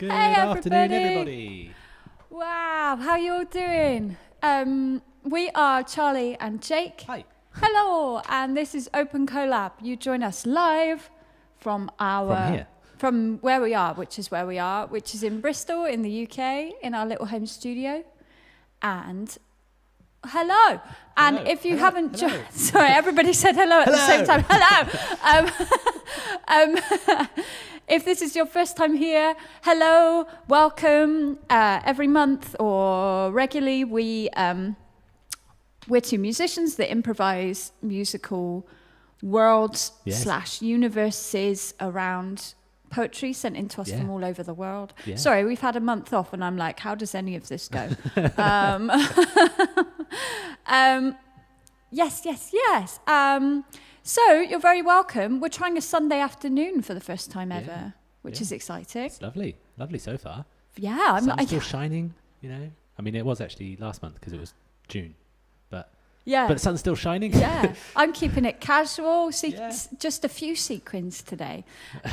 Good afternoon, everybody. Wow, how are you all doing? We are Charlie and Jake. Hi. Hello, and this is Open Collab. You join us live from where we are, which is in Bristol in the UK, in our little home studio. And hello. And if you haven't joined, sorry, everybody said hello at the same time. Hello. If this is your first time here, hello, welcome. Every month or regularly, we're two musicians that improvise musical worlds / universes around poetry sent in to us from all over the world. Yeah. Sorry, we've had a month off, and I'm like, how does any of this go? Yes. So you're very welcome. We're trying a Sunday afternoon for the first time ever, which is exciting. It's lovely so far. Yeah, Sun's still shining. You know, I mean, it was actually last month because it was June, but the sun's still shining. Yeah, I'm keeping it casual. Just a few sequins today. We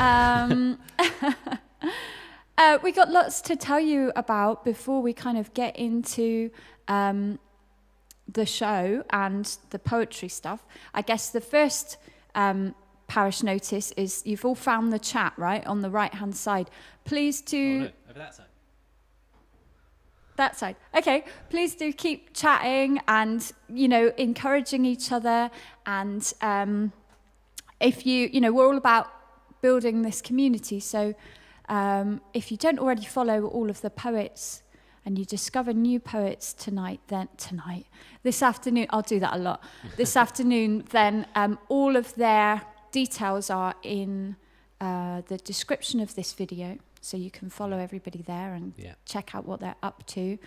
got lots to tell you about before we kind of get into the show and the poetry stuff. I guess the first parish notice is you've all found the chat, right, on the right-hand side. Please do... over that side. That side. Okay, please do keep chatting and, you know, encouraging each other. And if we're all about building this community. So if you don't already follow all of the poets and you discover new poets this afternoon, I'll do that a lot. This afternoon, then all of their details are in the description of this video. So you can follow everybody there and check out what they're up to.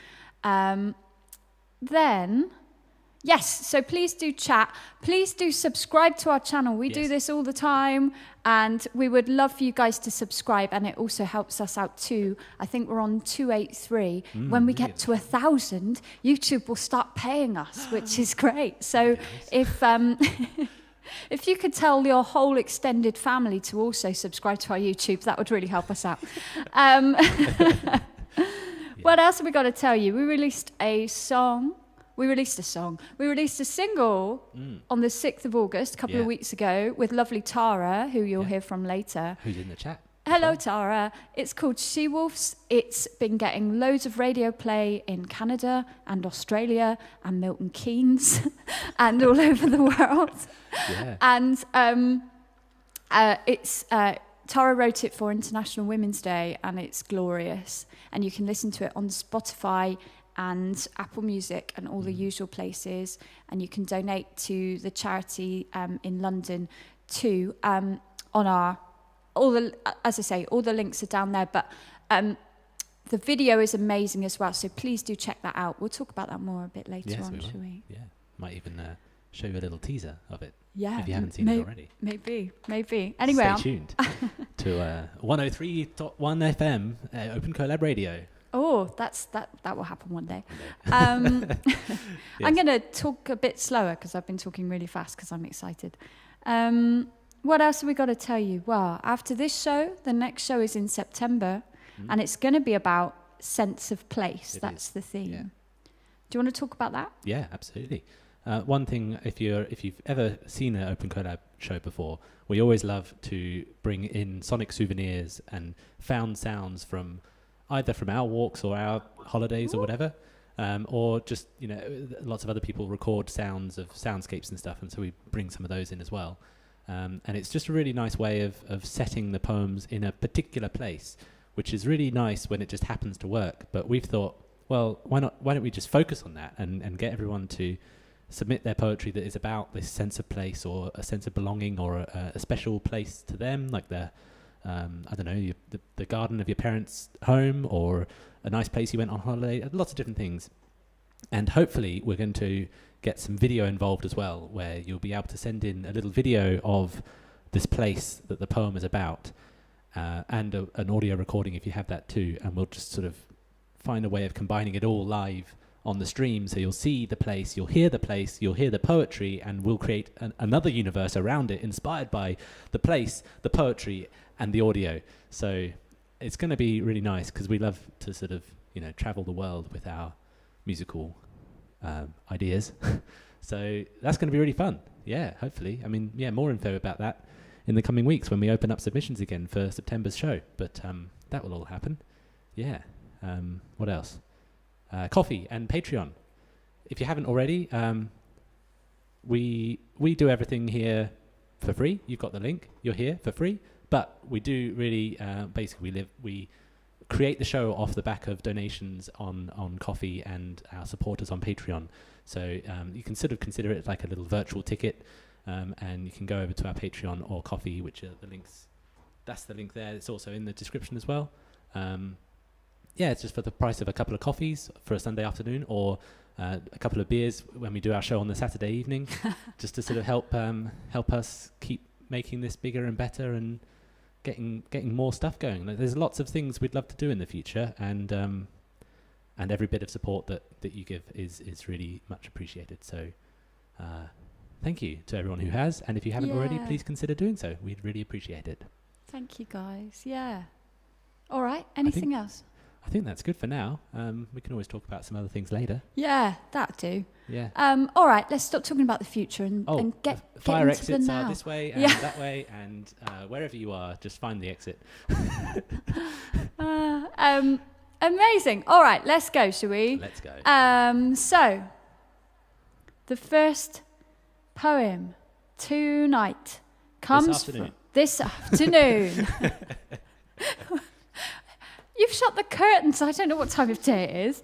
So please do chat. Please do subscribe to our channel. We do this all the time, and we would love for you guys to subscribe, and it also helps us out too. I think we're on 283. When we get to 1,000, YouTube will start paying us, which is great. So if you could tell your whole extended family to also subscribe to our YouTube, that would really help us out. What else have we got to tell you? We released a single on the 6th of August, a couple of weeks ago, with lovely Tara, who you'll hear from later. Who's in the chat. Hello, Tara. It's called She-Wolves. It's been getting loads of radio play in Canada and Australia and Milton Keynes and all over the world. Yeah. And Tara wrote it for International Women's Day, and it's glorious. And you can listen to it on Spotify and Apple Music and all the usual places. And you can donate to the charity in London too on our... all the links are down there, but the video is amazing as well, so please do check that out. We'll talk about that more a bit later on, shall we? Yeah, might even show you a little teaser of it. Yeah, if you haven't seen it already. Maybe. Anyway, stay tuned to 103.1 FM Open Collab Radio. Oh, that will happen one day. I'm going to talk a bit slower because I've been talking really fast because I'm excited. What else have we got to tell you? Well, after this show, the next show is in September, and it's going to be about sense of place. That's the theme. Yeah. Do you want to talk about that? Yeah, absolutely. One thing, if you've ever seen an Open Collab show before, we always love to bring in sonic souvenirs and found sounds from either from our walks or our holidays or whatever, or just, lots of other people record sounds of soundscapes and stuff, and so we bring some of those in as well. And it's just a really nice way of setting the poems in a particular place, which is really nice when it just happens to work. But we've thought, well, why don't we just focus on that and get everyone to submit their poetry that is about this sense of place or a sense of belonging or a special place to them, like the garden of your parents' home or a nice place you went on holiday, lots of different things. And hopefully we're going to get some video involved as well, where you'll be able to send in a little video of this place that the poem is about, and an audio recording if you have that too, and we'll just sort of find a way of combining it all live on the stream, so you'll see the place, you'll hear the poetry, and we'll create another universe around it inspired by the place, the poetry, and the audio. So it's going to be really nice because we love to sort of, travel the world with our musical ideas. So that's going to be really fun. Yeah, hopefully. I mean, more info about that in the coming weeks when we open up submissions again for September's show. But that will all happen. Yeah. What else? Coffee and Patreon. If you haven't already, we do everything here for free. You've got the link. You're here for free. But we do really, basically, we create the show off the back of donations on Coffee and our supporters on Patreon. So you can sort of consider it like a little virtual ticket, and you can go over to our Patreon or Coffee, which are the links. That's the link there. It's also in the description as well. It's just for the price of a couple of coffees for a Sunday afternoon, or a couple of beers when we do our show on the Saturday evening, just to sort of help us keep making this bigger and better and getting more stuff going. There's lots of things we'd love to do in the future, and every bit of support that you give is really much appreciated. So thank you to everyone who has, and if you haven't already, please consider doing so. We'd really appreciate it. Thank you, guys. Yeah. All right. Anything else? I think that's good for now. We can always talk about some other things later. Yeah, that'll do. Yeah. All right, let's stop talking about the future and get fire into exits the now. are this way and that way, and wherever you are, just find the exit. Amazing. All right, let's go, shall we? Let's go. So, the first poem tonight comes from this afternoon. You've shut the curtains. I don't know what time of day it is.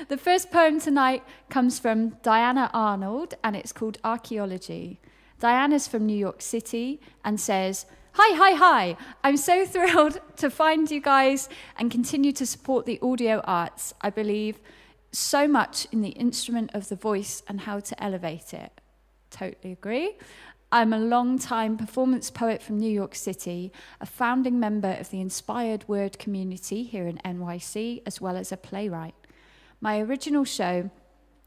The first poem tonight comes from Diana Arnold, and it's called Archaeology. Diana's from New York City and says, Hi. I'm so thrilled to find you guys and continue to support the audio arts. I believe so much in the instrument of the voice and how to elevate it. Totally agree. I'm a long-time performance poet from New York City, a founding member of the Inspired Word community here in NYC, as well as a playwright. My original show,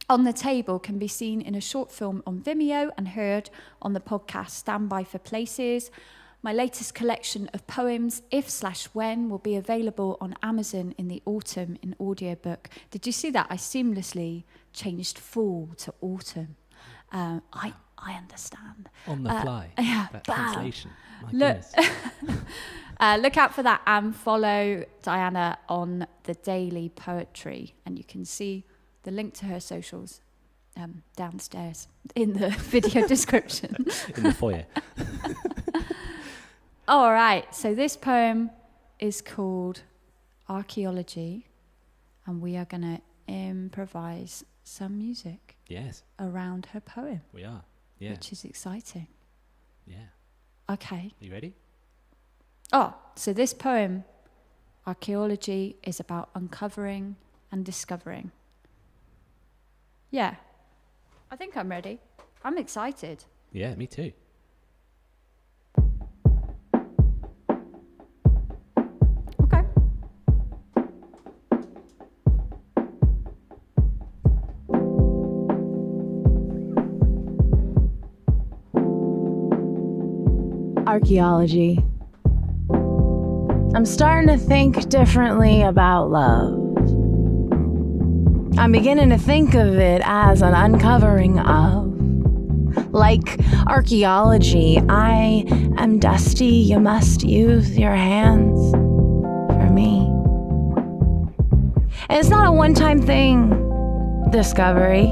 On the Table, can be seen in a short film on Vimeo and heard on the podcast Standby for Places. My latest collection of poems, If/When, will be available on Amazon in the autumn in audiobook. Did you see that? I seamlessly changed fall to autumn. I understand. On the fly. Yeah, that translation. My look, goodness. Look out for that and follow Diana on the Daily Poetry, and you can see the link to her socials downstairs in the video description. In the foyer. All right, so this poem is called Archaeology, and we are going to improvise some music around her poem. We are. Yeah. Which is exciting. Yeah. Okay. You ready? So this poem, Archaeology, is about uncovering and discovering. Yeah. I think I'm ready. I'm excited. Yeah, me too. Okay. Archaeology. I'm starting to think differently about love. I'm beginning to think of it as an uncovering of. Like archaeology, I am dusty, you must use your hands for me. And it's not a one-time thing, discovery.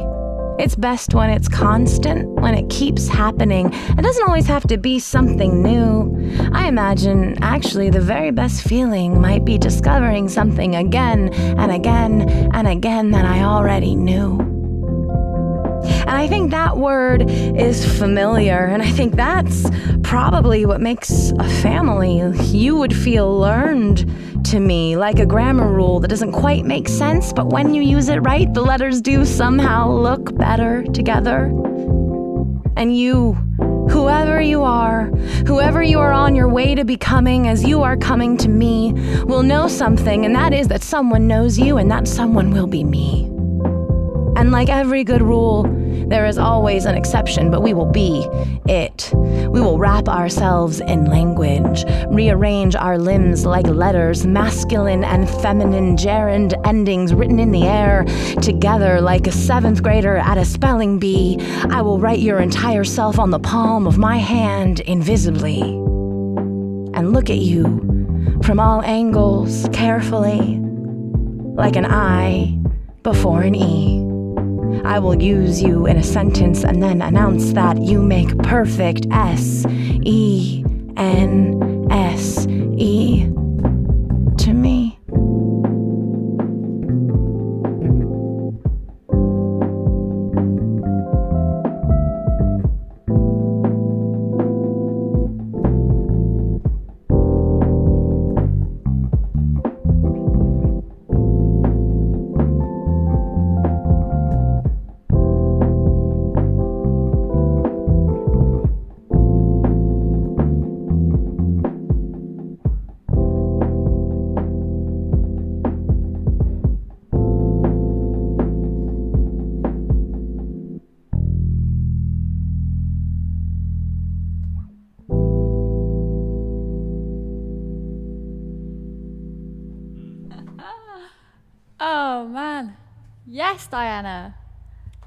It's best when it's constant, when it keeps happening. It doesn't always have to be something new. I imagine, actually, the very best feeling might be discovering something again and again and again that I already knew. And I think that word is familiar, and I think that's probably what makes a family. You would feel learned to me, like a grammar rule that doesn't quite make sense, but when you use it right, the letters do somehow look better together. And you, whoever you are on your way to becoming as you are coming to me, will know something, and that is that someone knows you, and that someone will be me. And like every good rule, there is always an exception, but we will be it. We will wrap ourselves in language, rearrange our limbs like letters, masculine and feminine gerund endings written in the air. Together like a 7th grader at a spelling bee, I will write your entire self on the palm of my hand invisibly. And look at you from all angles carefully, like an I before an E. I will use you in a sentence and then announce that you make perfect S-E-N-S-E to me. Oh man, yes, Diana,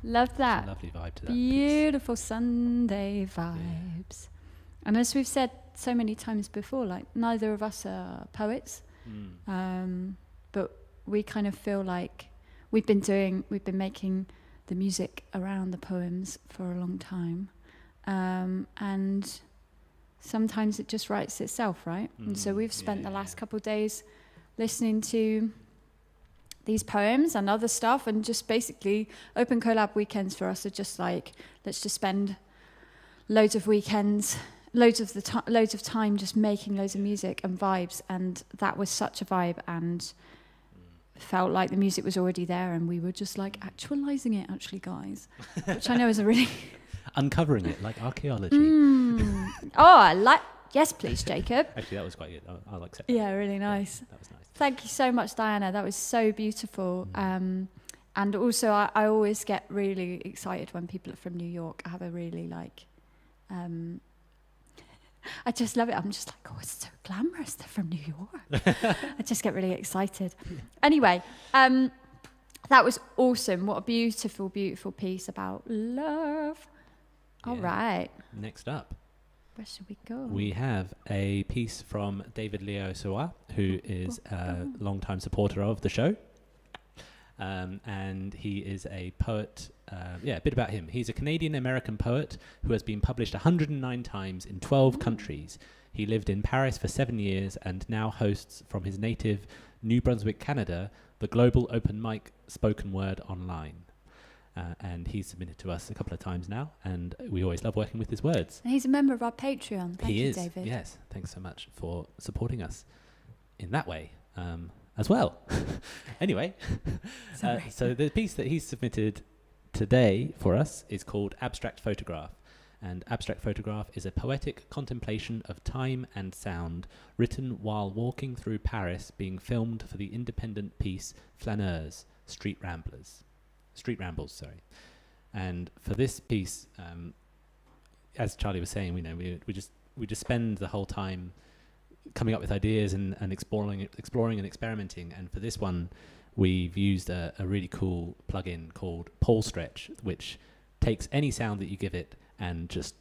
love that. Lovely vibe to that Beautiful Sunday vibes. And as we've said so many times before, like neither of us are poets, but we kind of feel like we've been making the music around the poems for a long time, and sometimes it just writes itself, right? And so we've spent the last couple of days listening to these poems and other stuff, and just basically Open Collab weekends for us are just like, let's just spend loads of weekends, loads of time just making loads of music and vibes, and that was such a vibe, and felt like the music was already there, and we were just like actualizing it, actually, guys, which I know is a really uncovering it like archaeology. Oh, I like. Yes, please, Jacob. Actually, that was quite good. I'll accept that. Yeah, really nice. Yeah, that was nice. Thank you so much, Diana. That was so beautiful. And also, I always get really excited when people are from New York. I have a really like, I just love it. I'm just like, oh, it's so glamorous. They're from New York. I just get really excited. Anyway, that was awesome. What a beautiful, beautiful piece about love. All right. Next up, where should we go? we have a piece from David Leo Sirois, who is a long-time supporter of the show. And he is a poet. A bit about him. He's a Canadian-American poet who has been published 109 times in 12 countries. He lived in Paris for 7 years and now hosts from his native New Brunswick, Canada, the global open mic spoken word online. And he's submitted to us a couple of times now, and we always love working with his words. And he's a member of our Patreon. Thank you, is, David. Yes. Thanks so much for supporting us in that way as well. Anyway, so the piece that he's submitted today for us is called Abstract Photograph. And Abstract Photograph is a poetic contemplation of time and sound written while walking through Paris, being filmed for the independent piece Flaneurs, Street Rambles. And for this piece, as Charlie was saying, we just spend the whole time coming up with ideas and exploring and experimenting. And for this one, we've used a really cool plugin called Paul Stretch, which takes any sound that you give it and just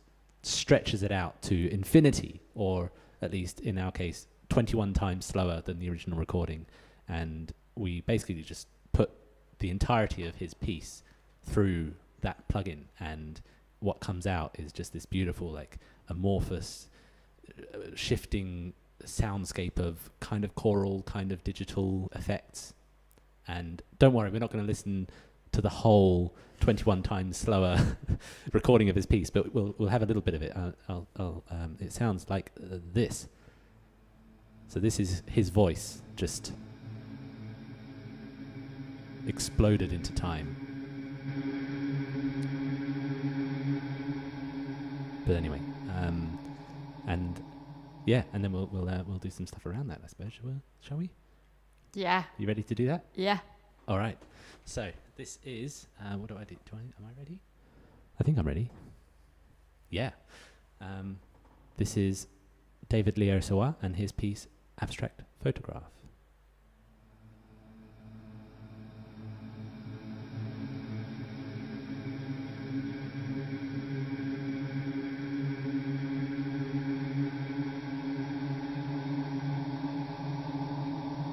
stretches it out to infinity, or at least in our case, 21 times slower than the original recording. And we basically just put the entirety of his piece through that plugin, and what comes out is just this beautiful, like, amorphous, shifting soundscape of kind of choral, kind of digital effects. And don't worry, we're not going to listen to the whole 21 times slower recording of his piece, but we'll have a little bit of it. It sounds like this. So this is his voice just exploded into time. But anyway, and then we'll do some stuff around that, I suppose. Shall we? Yeah. You ready to do that? Yeah. All right. So this is what do I do? Am I ready? I think I'm ready. Yeah. This is David Leo Sirois and his piece Abstract Photograph.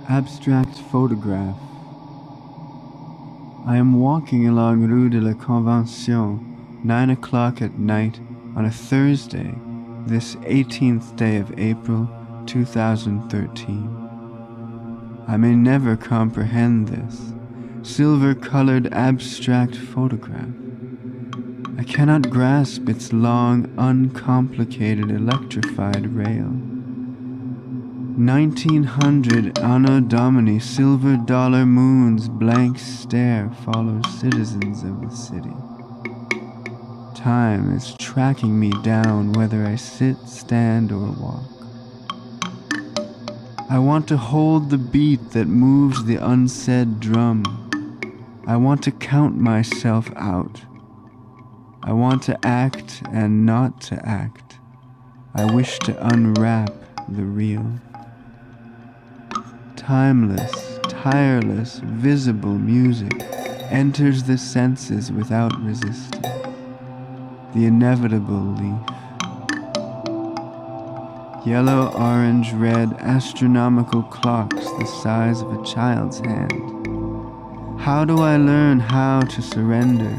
Abstract photograph. I am walking along Rue de la Convention, 9 o'clock at night on a Thursday, this 18th day of April, 2013. I may never comprehend this silver-colored abstract photograph. I cannot grasp its long, uncomplicated, electrified rail. 1900 Anno Domini silver dollar moon's blank stare follows citizens of the city. Time is tracking me down whether I sit, stand, or walk. I want to hold the beat that moves the unsaid drum. I want to count myself out. I want to act and not to act. I wish to unwrap the real. Timeless, tireless, visible music enters the senses without resistance. The inevitable leaf. Yellow, orange, red, astronomical clocks the size of a child's hand. How do I learn how to surrender?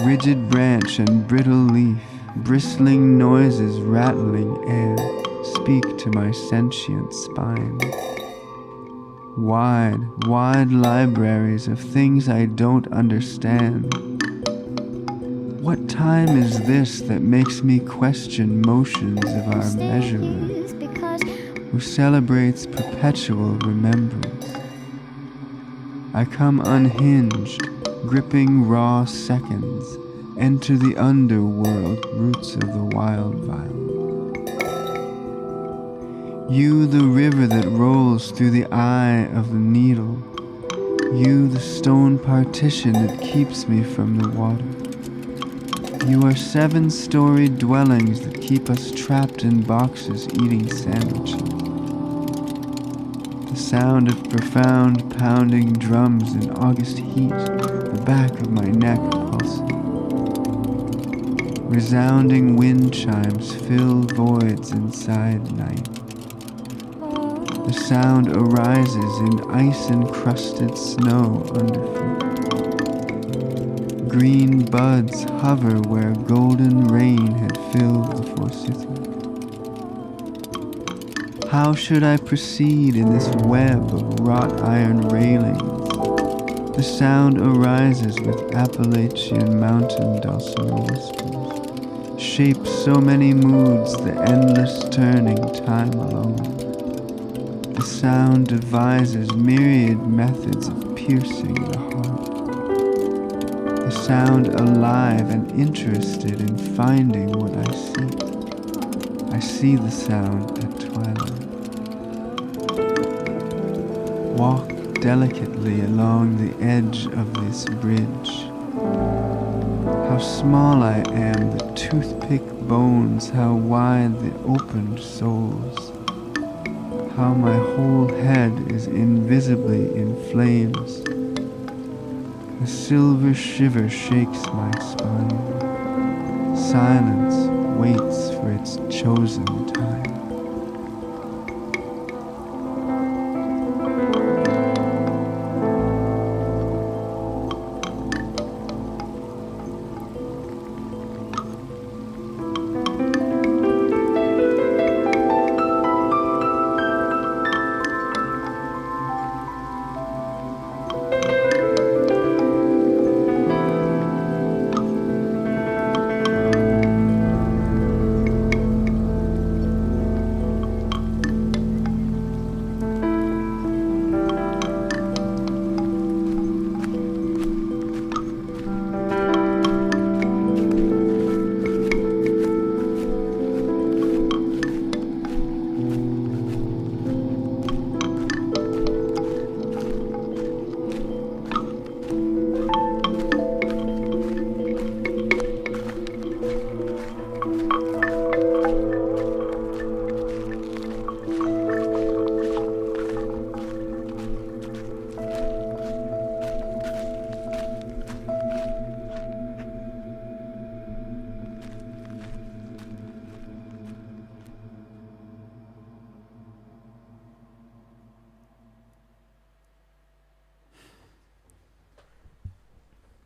Rigid branch and brittle leaf, bristling noises, rattling air, speak to my sentient spine. Wide, wide libraries of things I don't understand. What time is this that makes me question motions of our measurer, who celebrates perpetual remembrance? I come unhinged, gripping raw seconds, enter the underworld roots of the wild violet. You, the river that rolls through the eye of the needle. You, the stone partition that keeps me from the water. You are 7-storied dwellings that keep us trapped in boxes eating sandwiches. The sound of profound pounding drums in August heat, the back of my neck pulsing. Resounding wind chimes fill voids inside night. The sound arises in ice-encrusted snow underfoot. Green buds hover where golden rain had filled the forsythia. How should I proceed in this web of wrought iron railings? The sound arises with Appalachian mountain dulcimer whispers, shapes so many moods, the endless turning time alone. The sound devises myriad methods of piercing the heart. The sound alive and interested in finding what I seek. I see the sound at twilight. Walk delicately along the edge of this bridge. How small I am, the toothpick bones, how wide the opened soles. How my whole head is invisibly in flames. A silver shiver shakes my spine. Silence waits for its chosen time.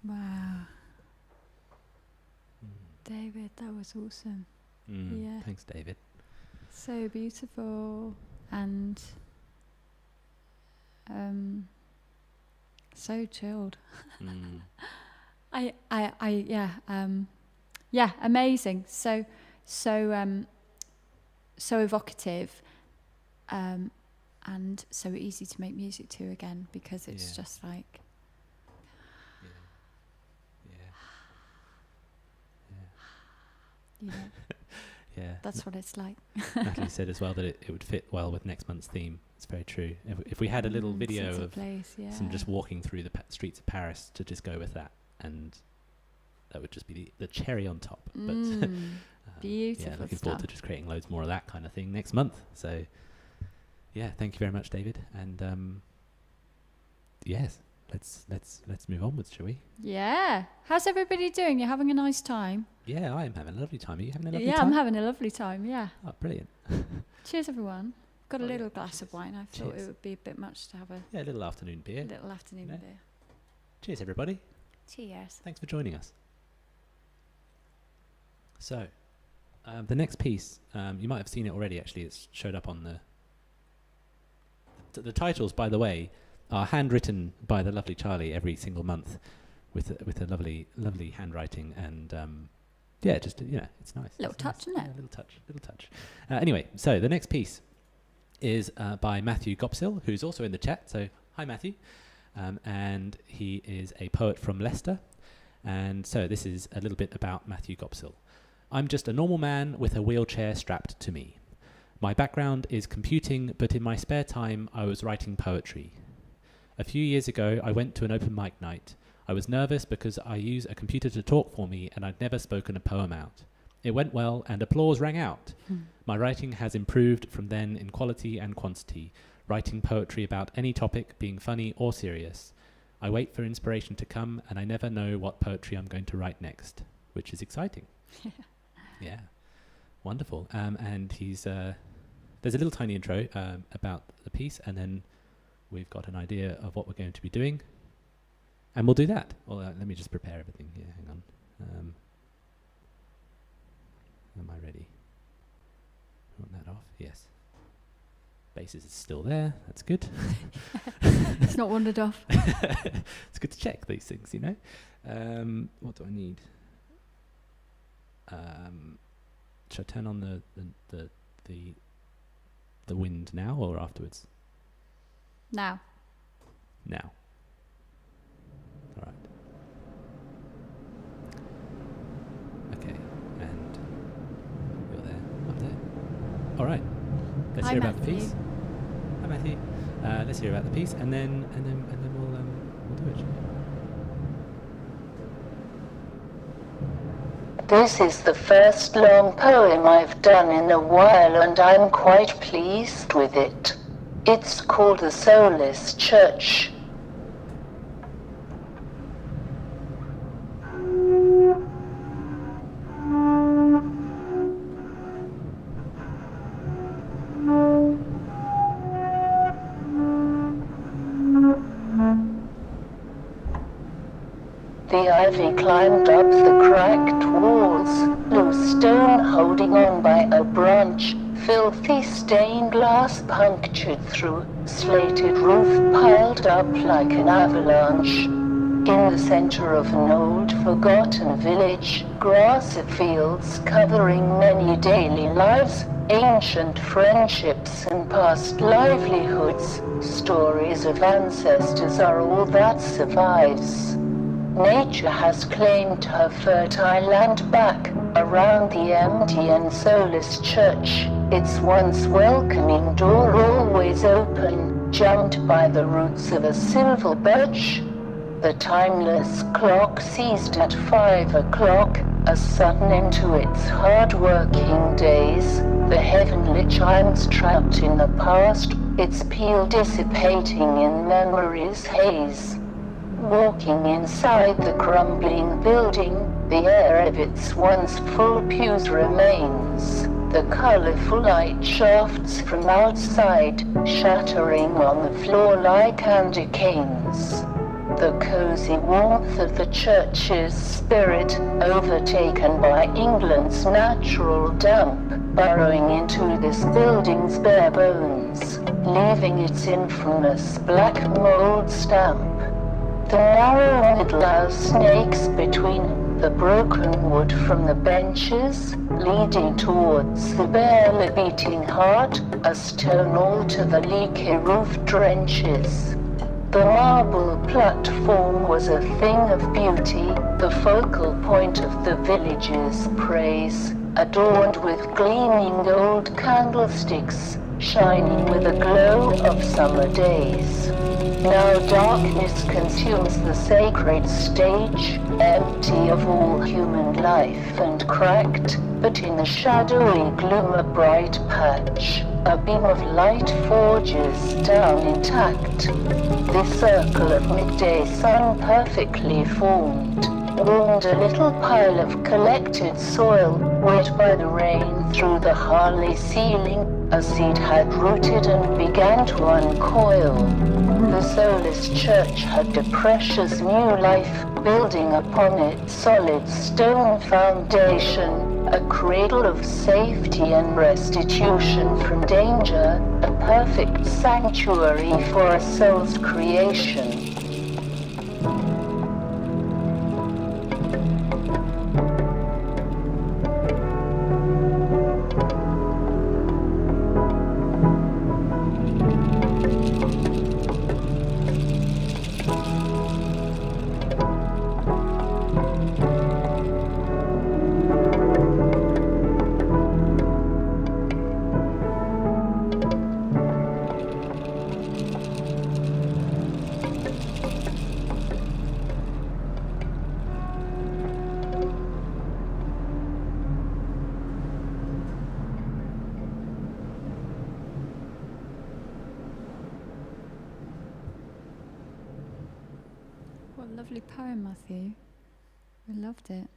Wow. David, that was awesome. Yeah. Thanks, David. So beautiful and so chilled. Yeah, amazing. So evocative, and so easy to make music to again, because it's just like. Yeah. Yeah. That's what it's like. Natalie said as well that it would fit well with next month's theme. It's very true. If we had a little video of some just walking through the streets of Paris to just go with that, and that would just be the cherry on top. But beautiful. Yeah, looking forward to just creating loads more of that kind of thing next month. So yeah, thank you very much, David. And yes, let's move onwards, shall we? Yeah. How's everybody doing? You're having a nice time? Yeah, I am having a lovely time. Are you having a lovely time? Yeah, I'm having a lovely time, yeah. Oh, brilliant. Cheers, everyone. Got a little glass of wine. I thought it would be a bit much to have a little afternoon beer. Little afternoon beer. Cheers, everybody. Cheers. Thanks for joining us. So, the next piece, you might have seen it already, actually. It's showed up on the titles, by the way, are handwritten by the lovely Charlie every single month with a lovely handwriting, and yeah, just it's nice. Little touch, isn't it? Yeah, little touch. Anyway, so the next piece is by Matthew Gopsill, who's also in the chat. So hi, Matthew, and he is a poet from Leicester, and so this is a little bit about Matthew Gopsill. I'm just a normal man with a wheelchair strapped to me. My background is computing, but in my spare time I was writing poetry. A few years ago I went to an open mic night. I was nervous because I use a computer to talk for me and I'd never spoken a poem out. It went well and applause rang out. My writing has improved from then in quality and quantity, writing poetry about any topic, being funny or serious. I wait for inspiration to come and I never know what poetry I'm going to write next, which is exciting. Yeah, wonderful. And he's there's a little tiny intro about the piece, and then we've got an idea of what we're going to be doing, and we'll do that. Well, let me just prepare everything here. Hang on. Am I ready? Want that off? Yes. Basis is still there. That's good. It's not wandered off. It's good to check these things, you know. What do I need? Should I turn on the wind now or afterwards? Now. Now. All right. Okay, and you're there, up there. All right. Let's hear about the piece. Hi, Matthew. Let's hear about the piece, and then we'll do it. This is the first long poem I've done in a while, and I'm quite pleased with it. It's called The Soulless Church. The ivy climbed up the cracked walls, loose stone holding on by a branch, filthy stained glass punctured through, slated roof piled up like an avalanche. In the center of an old forgotten village, grassy fields covering many daily lives, ancient friendships and past livelihoods, stories of ancestors are all that survives. Nature has claimed her fertile land back around the empty and soulless church, its once welcoming door always open, jammed by the roots of a silver birch. The timeless clock ceased at 5 o'clock, a sudden end to its hard-working days, the heavenly chimes trapped in the past, its peal dissipating in memory's haze. Walking inside the crumbling building, the air of its once full pews remains. The colorful light shafts from outside, shattering on the floor like candy canes. The cozy warmth of the church's spirit, overtaken by England's natural damp, burrowing into this building's bare bones, leaving its infamous black mold stamp. The narrow middle are snakes between the broken wood from the benches, leading towards the barely beating heart, a stone all to the leaky roof drenches. The marble platform was a thing of beauty, the focal point of the village's praise, adorned with gleaming gold candlesticks, shining with a glow of summer days. Now darkness consumes the sacred stage, empty of all human life and cracked, but in the shadowy gloom a bright patch. A beam of light forges down intact. This circle of midday sun perfectly formed warmed a little pile of collected soil, wet by the rain through the Harley ceiling. A seed had rooted and began to uncoil. The Soulless church had a precious new life, building upon its solid stone foundation, a cradle of safety and restitution from danger, a perfect sanctuary for a soul's creation. Lovely poem, Matthew. I loved it.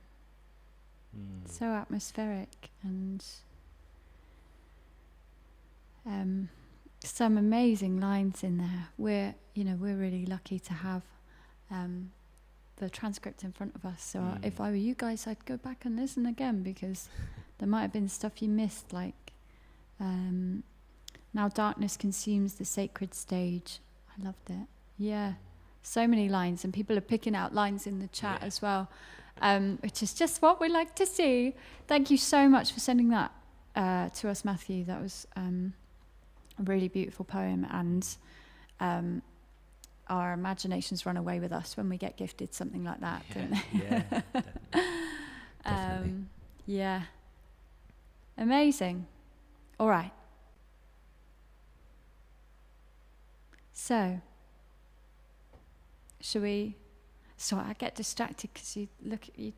So atmospheric and some amazing lines in there. We're really lucky to have the transcript in front of us. So if I were you guys, I'd go back and listen again, because there might have been stuff you missed, like now darkness consumes the sacred stage. I loved it. Yeah. So many lines, and people are picking out lines in the chat as well, which is just what we like to see. Thank you so much for sending that to us, Matthew. That was a really beautiful poem, and our imaginations run away with us when we get gifted something like that, don't they? Yeah, definitely. Yeah. Amazing. All right. So, shall we? Sorry, I get distracted because you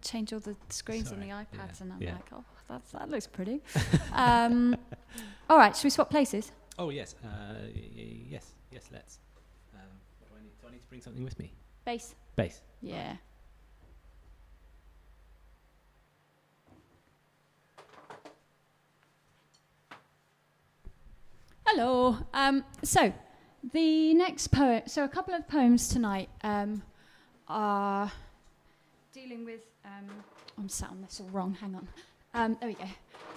change all the screens on the iPads, and I'm like, oh, that looks pretty. All right, shall we swap places? Oh yes, yes, let's. Do I need to bring something with me? Bass. Yeah. Hello. So the next poem. So a couple of poems tonight are dealing with. I'm sat on this all wrong. Hang on. There we go.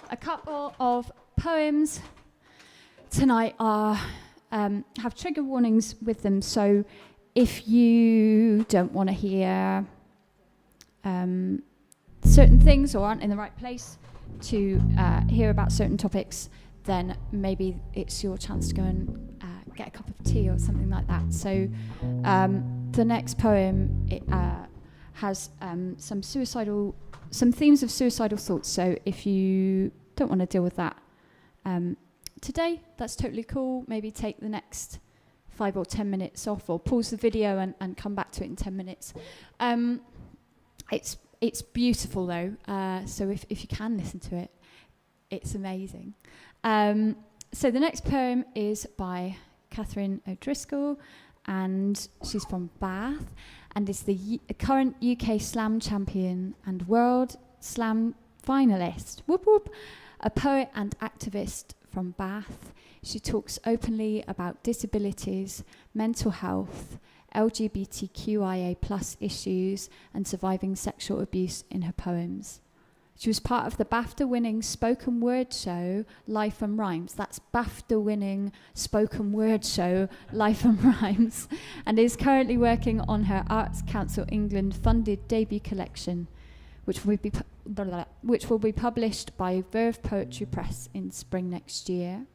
A couple of poems tonight are have trigger warnings with them. So if you don't want to hear certain things or aren't in the right place to hear about certain topics, then maybe it's your chance to go and get a cup of tea or something like that. So the next poem has some themes of suicidal thoughts. So if you don't want to deal with that today, that's totally cool. Maybe take the next 5 or 10 minutes off, or pause the video and come back to it in 10 minutes. It's beautiful though, so if you can listen to it, it's amazing. So the next poem is by Kathryn O'Driscoll, and she's from Bath, and is the current UK Slam champion and World Slam finalist. Whoop whoop. A poet and activist from Bath. She talks openly about disabilities, mental health, LGBTQIA+ issues and surviving sexual abuse in her poems. She was part of the BAFTA-winning spoken word show, Life and Rhymes. That's BAFTA-winning spoken word show, Life and Rhymes, and is currently working on her Arts Council England funded debut collection, which will be published by Verve Poetry Press in spring next year.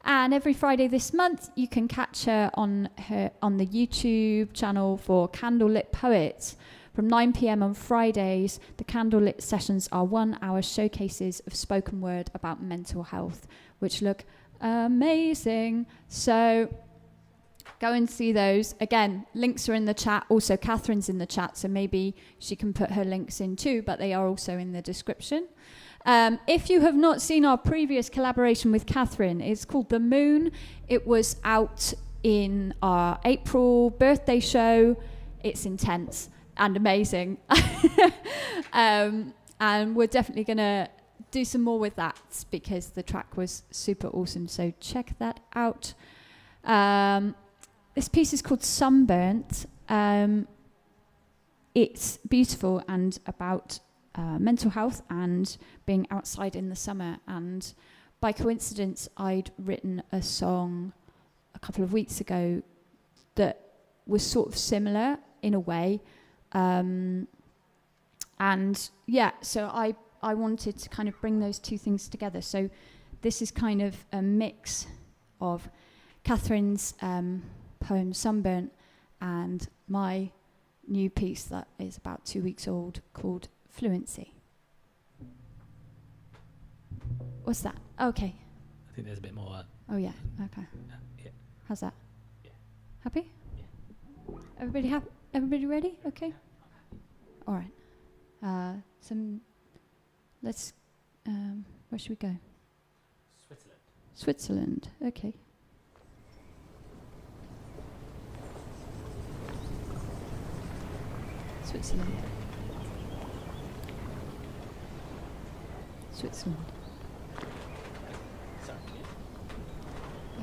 And every Friday this month, you can catch her on the YouTube channel for Candlelit Poets. From 9 p.m. on Fridays, the Candlelit sessions are 1 hour showcases of spoken word about mental health, which look amazing. So go and see those. Again, links are in the chat. Also, Kathryn's in the chat, so maybe she can put her links in too, but they are also in the description. If you have not seen our previous collaboration with Kathryn, it's called The Moon. It was out in our April birthday show. It's intense and amazing. And we're definitely going to do some more with that because the track was super awesome. So check that out. This piece is called Sunburnt. It's beautiful and about mental health and being outside in the summer. And by coincidence, I'd written a song a couple of weeks ago that was sort of similar in a way. And yeah, so I wanted to kind of bring those two things together. So this is kind of a mix of Kathryn's poem Sunburnt and my new piece that is about 2 weeks old called Fluency. What's that? Okay. I think there's a bit more. Oh yeah. Okay. Yeah. How's that? Yeah. Happy? Yeah. Everybody happy? Everybody ready? Okay. All right. Let's. Where should we go? Switzerland. Okay. Switzerland.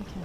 Okay.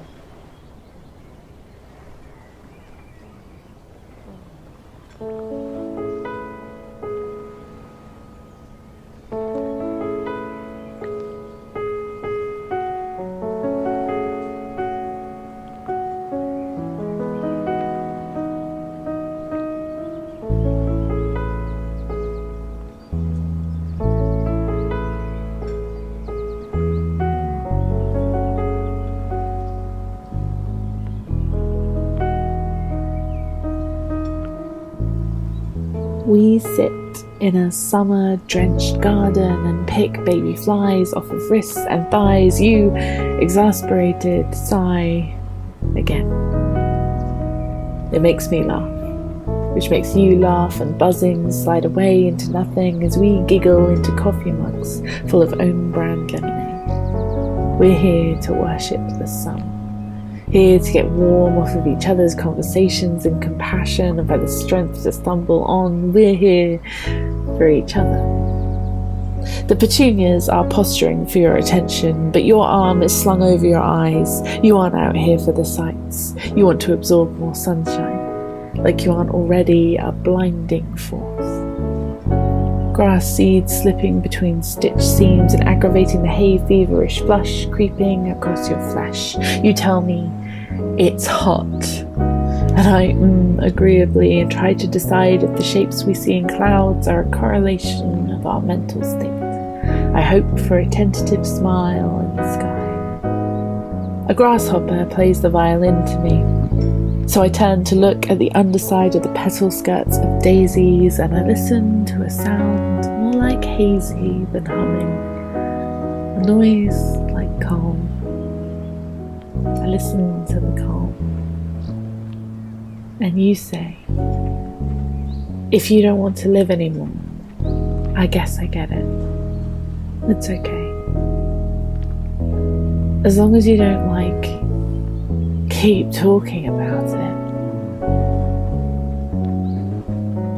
We sit in a summer-drenched garden and pick baby flies off of wrists and thighs. You, exasperated, sigh again. It makes me laugh, which makes you laugh, and buzzings slide away into nothing as we giggle into coffee mugs full of own-brand lemonade. We're here to worship the sun. Here to get warm off of each other's conversations and compassion and by the strength to stumble on. We're here for each other. The petunias are posturing for your attention, but your arm is slung over your eyes. You aren't out here for the sights. You want to absorb more sunshine, like you aren't already a blinding force. Grass seeds slipping between stitched seams and aggravating the hay feverish flush creeping across your flesh. You tell me it's hot, and I agreeably and try to decide if the shapes we see in clouds are a correlation of our mental state. I hope for a tentative smile in the sky. A grasshopper plays the violin to me, so I turn to look at the underside of the petal skirts of daisies, and I listen to a sound more like hazy than humming, a noise like calm. I listen to the calm, and you say, if you don't want to live anymore, I guess I get it. It's okay. As long as you don't keep talking about it.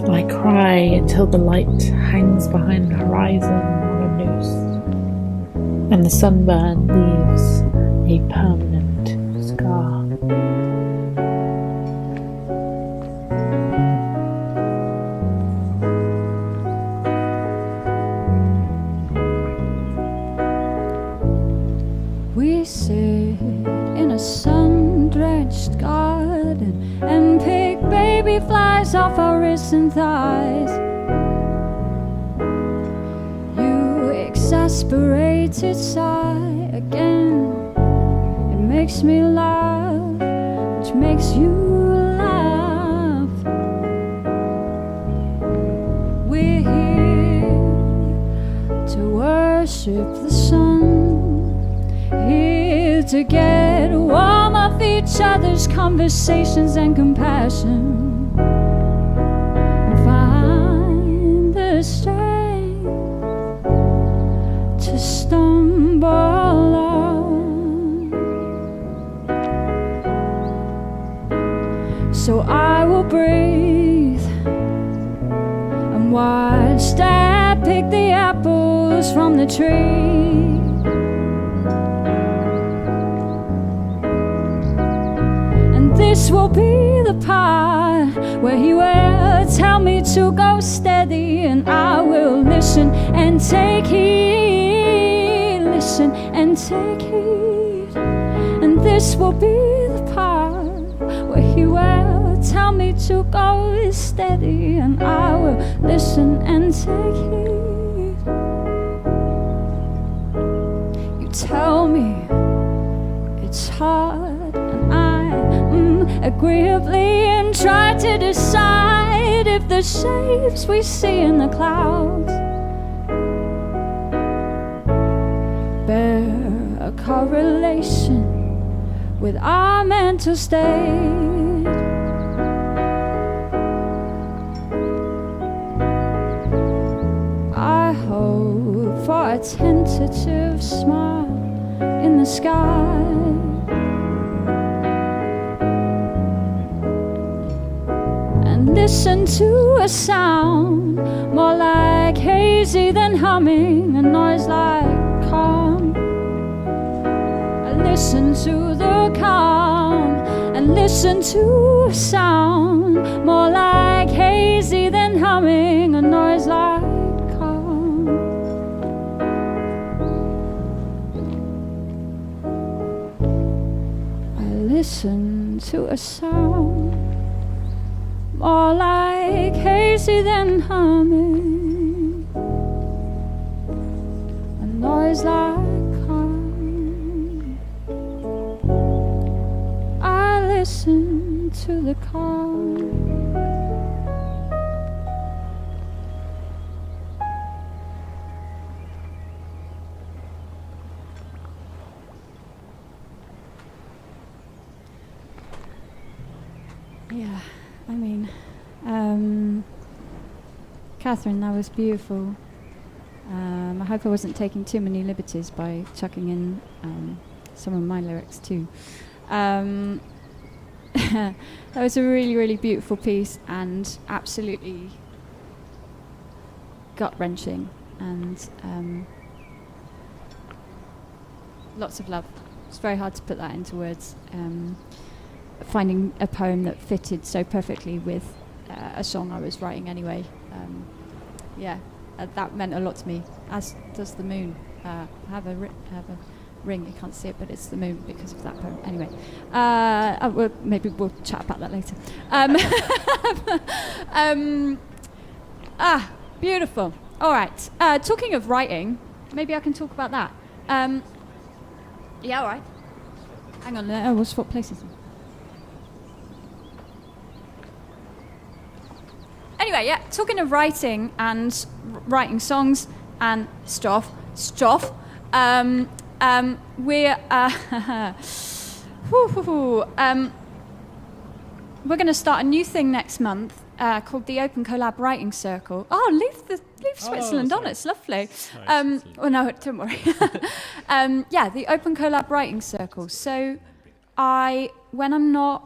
I cry until the light hangs behind the horizon on a noose, and the sunburn leaves a permanent scar. off our wrists and thighs. You exasperated sigh again. It makes me laugh, which makes you laugh. We're here to worship the sun, here to get warm off each other's conversations and compassion, and find the strength to stumble on. So I will breathe and watch Dad pick the apples from the tree. And this will be the part where he will tell me to go steady, and I will listen and take heed, listen and take heed. And this will be the part where he will tell me to go steady, and I will listen and take heed. You tell me it's hard, and I agreeably and try to decide if the shapes we see in the clouds bear a correlation with our mental state. I hope for a tentative smile in the sky, and listen to a sound more like hazy than humming, a noise like calm. Listen to the calm, and listen to a sound more like hazy than humming, a noise like calm. I listen to a sound more like hazy than humming, a noise like listen to the call. Yeah, I mean, Kathryn, that was beautiful. I hope I wasn't taking too many liberties by chucking in some of my lyrics too. That was a really, really beautiful piece, and absolutely gut-wrenching, and lots of love. It's very hard to put that into words. Finding a poem that fitted so perfectly with a song I was writing anyway. That meant a lot to me, as does the moon. I have a ring, you can't see it, but it's the moon because of that poem. Anyway, maybe we'll chat about that later. Beautiful. All right. Talking of writing, maybe I can talk about that. Yeah, all right. Hang on, we'll swap places. Anyway, yeah, talking of writing and writing songs and stuff. We're going to start a new thing next month called the Open Collab Writing Circle. Oh, leave Switzerland on, it's lovely. Oh no, don't worry. The Open Collab Writing Circle. So when I'm not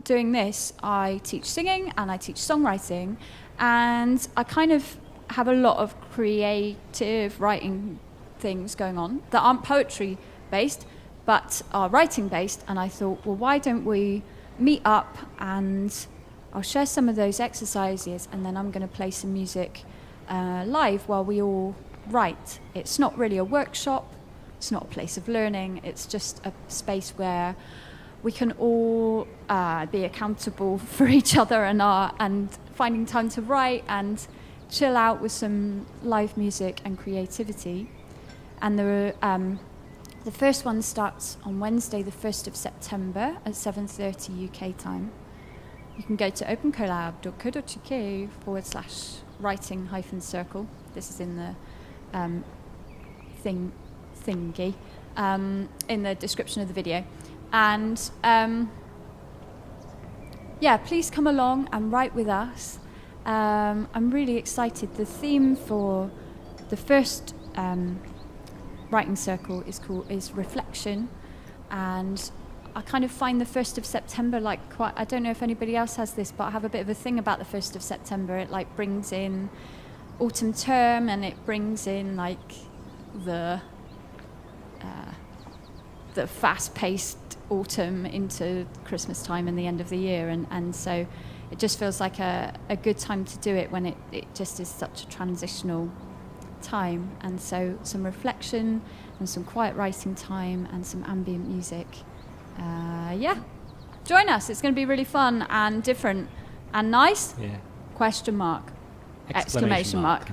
doing this, I teach singing and I teach songwriting, and I kind of have a lot of creative writing things going on that aren't poetry based but are writing based, and I thought, well, why don't we meet up and I'll share some of those exercises, and then I'm going to play some music live while we all write. It's not really a workshop, it's not a place of learning, it's just a space where we can all be accountable for each other and finding time to write and chill out with some live music and creativity. And the first one starts on Wednesday, the 1st of September at 7:30 UK time. You can go to opencollab.co.uk/writing-circle. This is in the thingy in the description of the video. And please come along and write with us. I'm really excited. The theme for the first writing circle is reflection, and I kind of find the 1st of September quite, I don't know if anybody else has this, but I have a bit of a thing about the 1st of September. It brings in autumn term, and it brings in the fast-paced autumn into Christmas time and the end of the year, and so it just feels like a good time to do it when it just is such a transitional time. And so some reflection and some quiet writing time and some ambient music. Join us. It's going to be really fun and different and nice. Yeah. Question mark. Exclamation mark.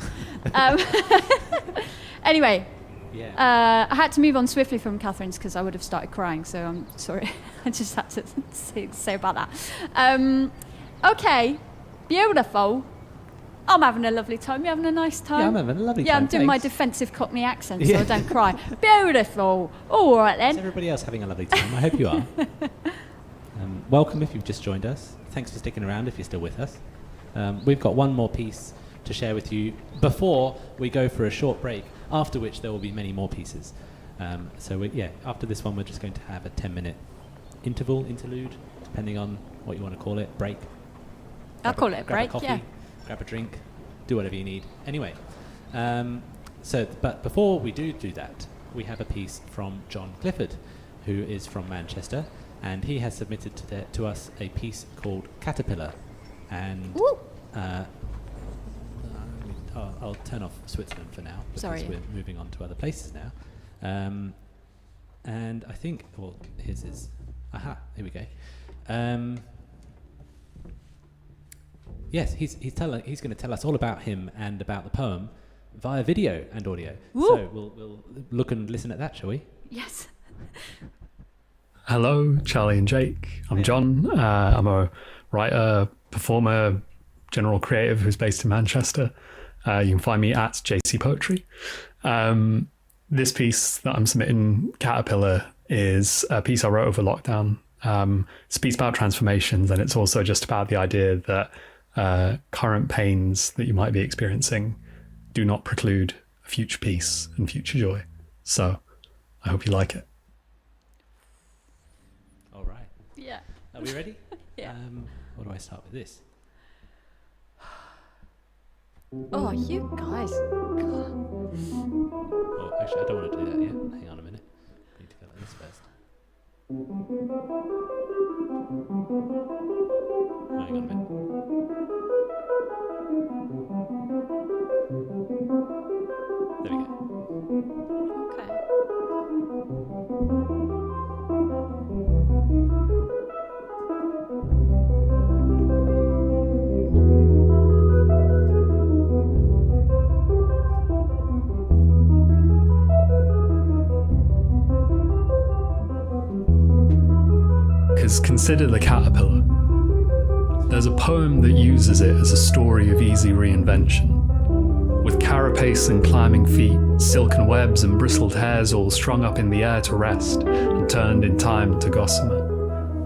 Anyway, Yeah. I had to move on swiftly from Kathryn's because I would have started crying, so I'm sorry. I just had to say about that. Okay, beautiful. I'm having a lovely time. You having a nice time? Yeah, I'm having a lovely time. Yeah, I'm doing my thanks. defensive Cockney accent so I don't cry. Beautiful. All right Is then. everybody else having a lovely time? I hope you are. Welcome if you've just joined us. Thanks for sticking around if you're still with us. We've got one more piece to share with you before we go for a short break, after which there will be many more pieces. After this one we're just going to have a 10-minute interlude, depending on what you want to call it, break. I'll call it a break, grab a coffee, yeah. grab a drink, do whatever you need. Anyway, but before we do that, we have a piece from John Clifford, who is from Manchester, and he has submitted to us a piece called Caterpillar. And I'll turn off Switzerland for now because Sorry. we're moving on to other places now. And I think, well, his is, here we go. Yes, he's going to tell us all about him and about the poem via video and audio. Woo. So we'll look and listen at that, shall we? Yes. Hello, Charlie and Jake. I'm John. I'm a writer, performer, general creative who's based in Manchester. You can find me at JC Poetry. This piece that I'm submitting, Caterpillar, is a piece I wrote over lockdown. It's a piece about transformations, and it's also just about the idea that current pains that you might be experiencing do not preclude future peace and future joy. So I hope you like it. All right. Yeah. Are we ready? Yeah. What do I start with this? Oh, you guys. God. Oh, actually, I don't want to do that yet. Hang on a minute. I need to go like this first. Hang on a minute. There we go. Okay. Because consider the caterpillar. There's a poem that uses it as a story of easy reinvention. With carapace and climbing feet, silken webs and bristled hairs all strung up in the air to rest and turned in time to gossamer.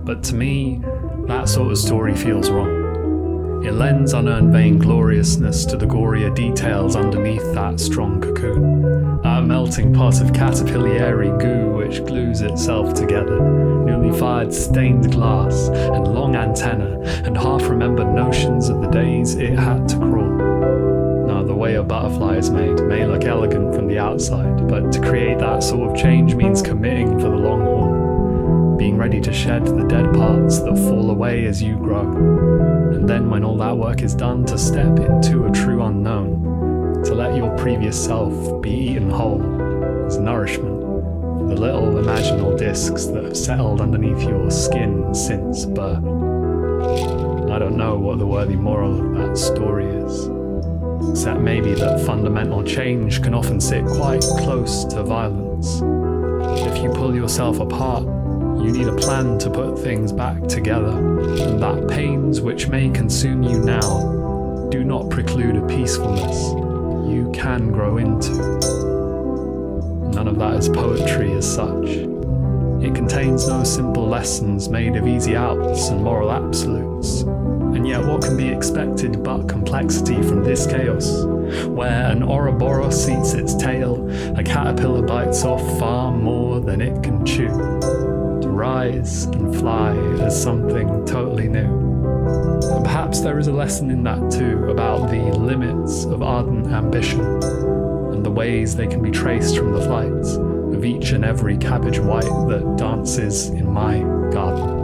But to me, that sort of story feels wrong. It lends unearned vaingloriousness to the gorier details underneath that strong cocoon. That melting pot of caterpillary goo which glues itself together. Newly fired stained glass and long antenna and half-remembered notions of the days it had to crawl. Now, the way a butterfly is made may look elegant from the outside, but to create that sort of change means committing for the long haul. Being ready to shed the dead parts that fall away as you grow. And then when all that work is done, to step into a true unknown. To let your previous self be eaten whole as nourishment the little imaginal discs that have settled underneath your skin since birth. I don't know what the worthy moral of that story is, except maybe that fundamental change can often sit quite close to violence. If you pull yourself apart, you need a plan to put things back together, and that pains which may consume you now do not preclude a peacefulness you can grow into. None of that is poetry as such. It contains no simple lessons made of easy outs and moral absolutes. And yet what can be expected but complexity from this chaos, where an Ouroboros eats its tail, a caterpillar bites off far more than it can chew, to rise and fly as something totally new. And perhaps there is a lesson in that too, about the limits of ardent ambition, and the ways they can be traced from the flights of each and every cabbage white that dances in my garden.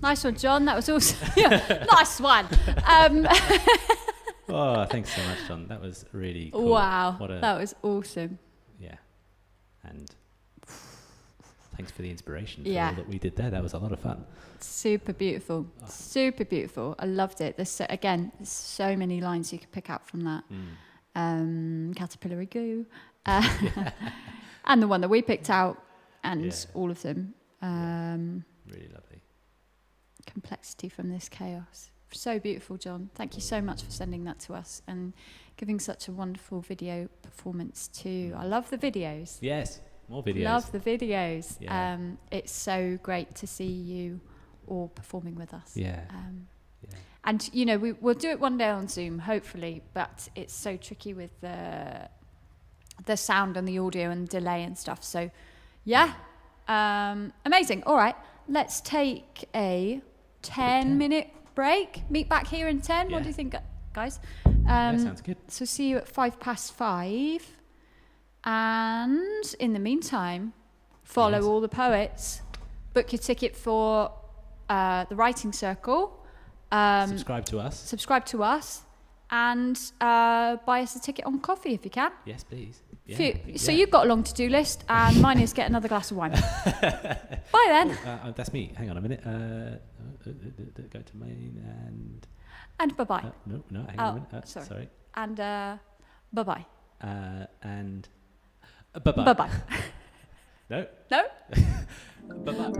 Nice one, John. That was awesome. Nice one. Oh, thanks so much, John. That was really cool. Wow, that was awesome. Yeah. And thanks for the inspiration for Yeah. all that we did there. That was a lot of fun. Super beautiful. Super beautiful. I loved it. There's so many lines you could pick out from that. Caterpillary goo. And the one that we picked out, and all of them. Really lovely. Complexity from this chaos. So beautiful, John. Thank you so much for sending that to us and giving such a wonderful video performance too. I love the videos. Yes. More videos. Love the videos. Yeah. It's so great to see you all performing with us. Yeah. And, you know, we'll do it one day on Zoom, hopefully, but it's so tricky with the sound and the audio and delay and stuff. So, yeah, amazing. All right, let's take a 10-minute break. Meet back here in 10. Yeah. What do you think, guys? Yeah, sounds good. So see you at 5:05. And in the meantime, follow all the poets. Book your ticket for the Writing Circle. Subscribe to us. And buy us a ticket on coffee if you can. Yes, please. Yeah. So you've got a long to-do list, and mine is get another glass of wine. Bye then. That's me. Hang on a minute. Go to main And bye-bye. no, hang on a minute. Sorry. And bye-bye. And bye-bye. Bye-bye. No. Bye-bye.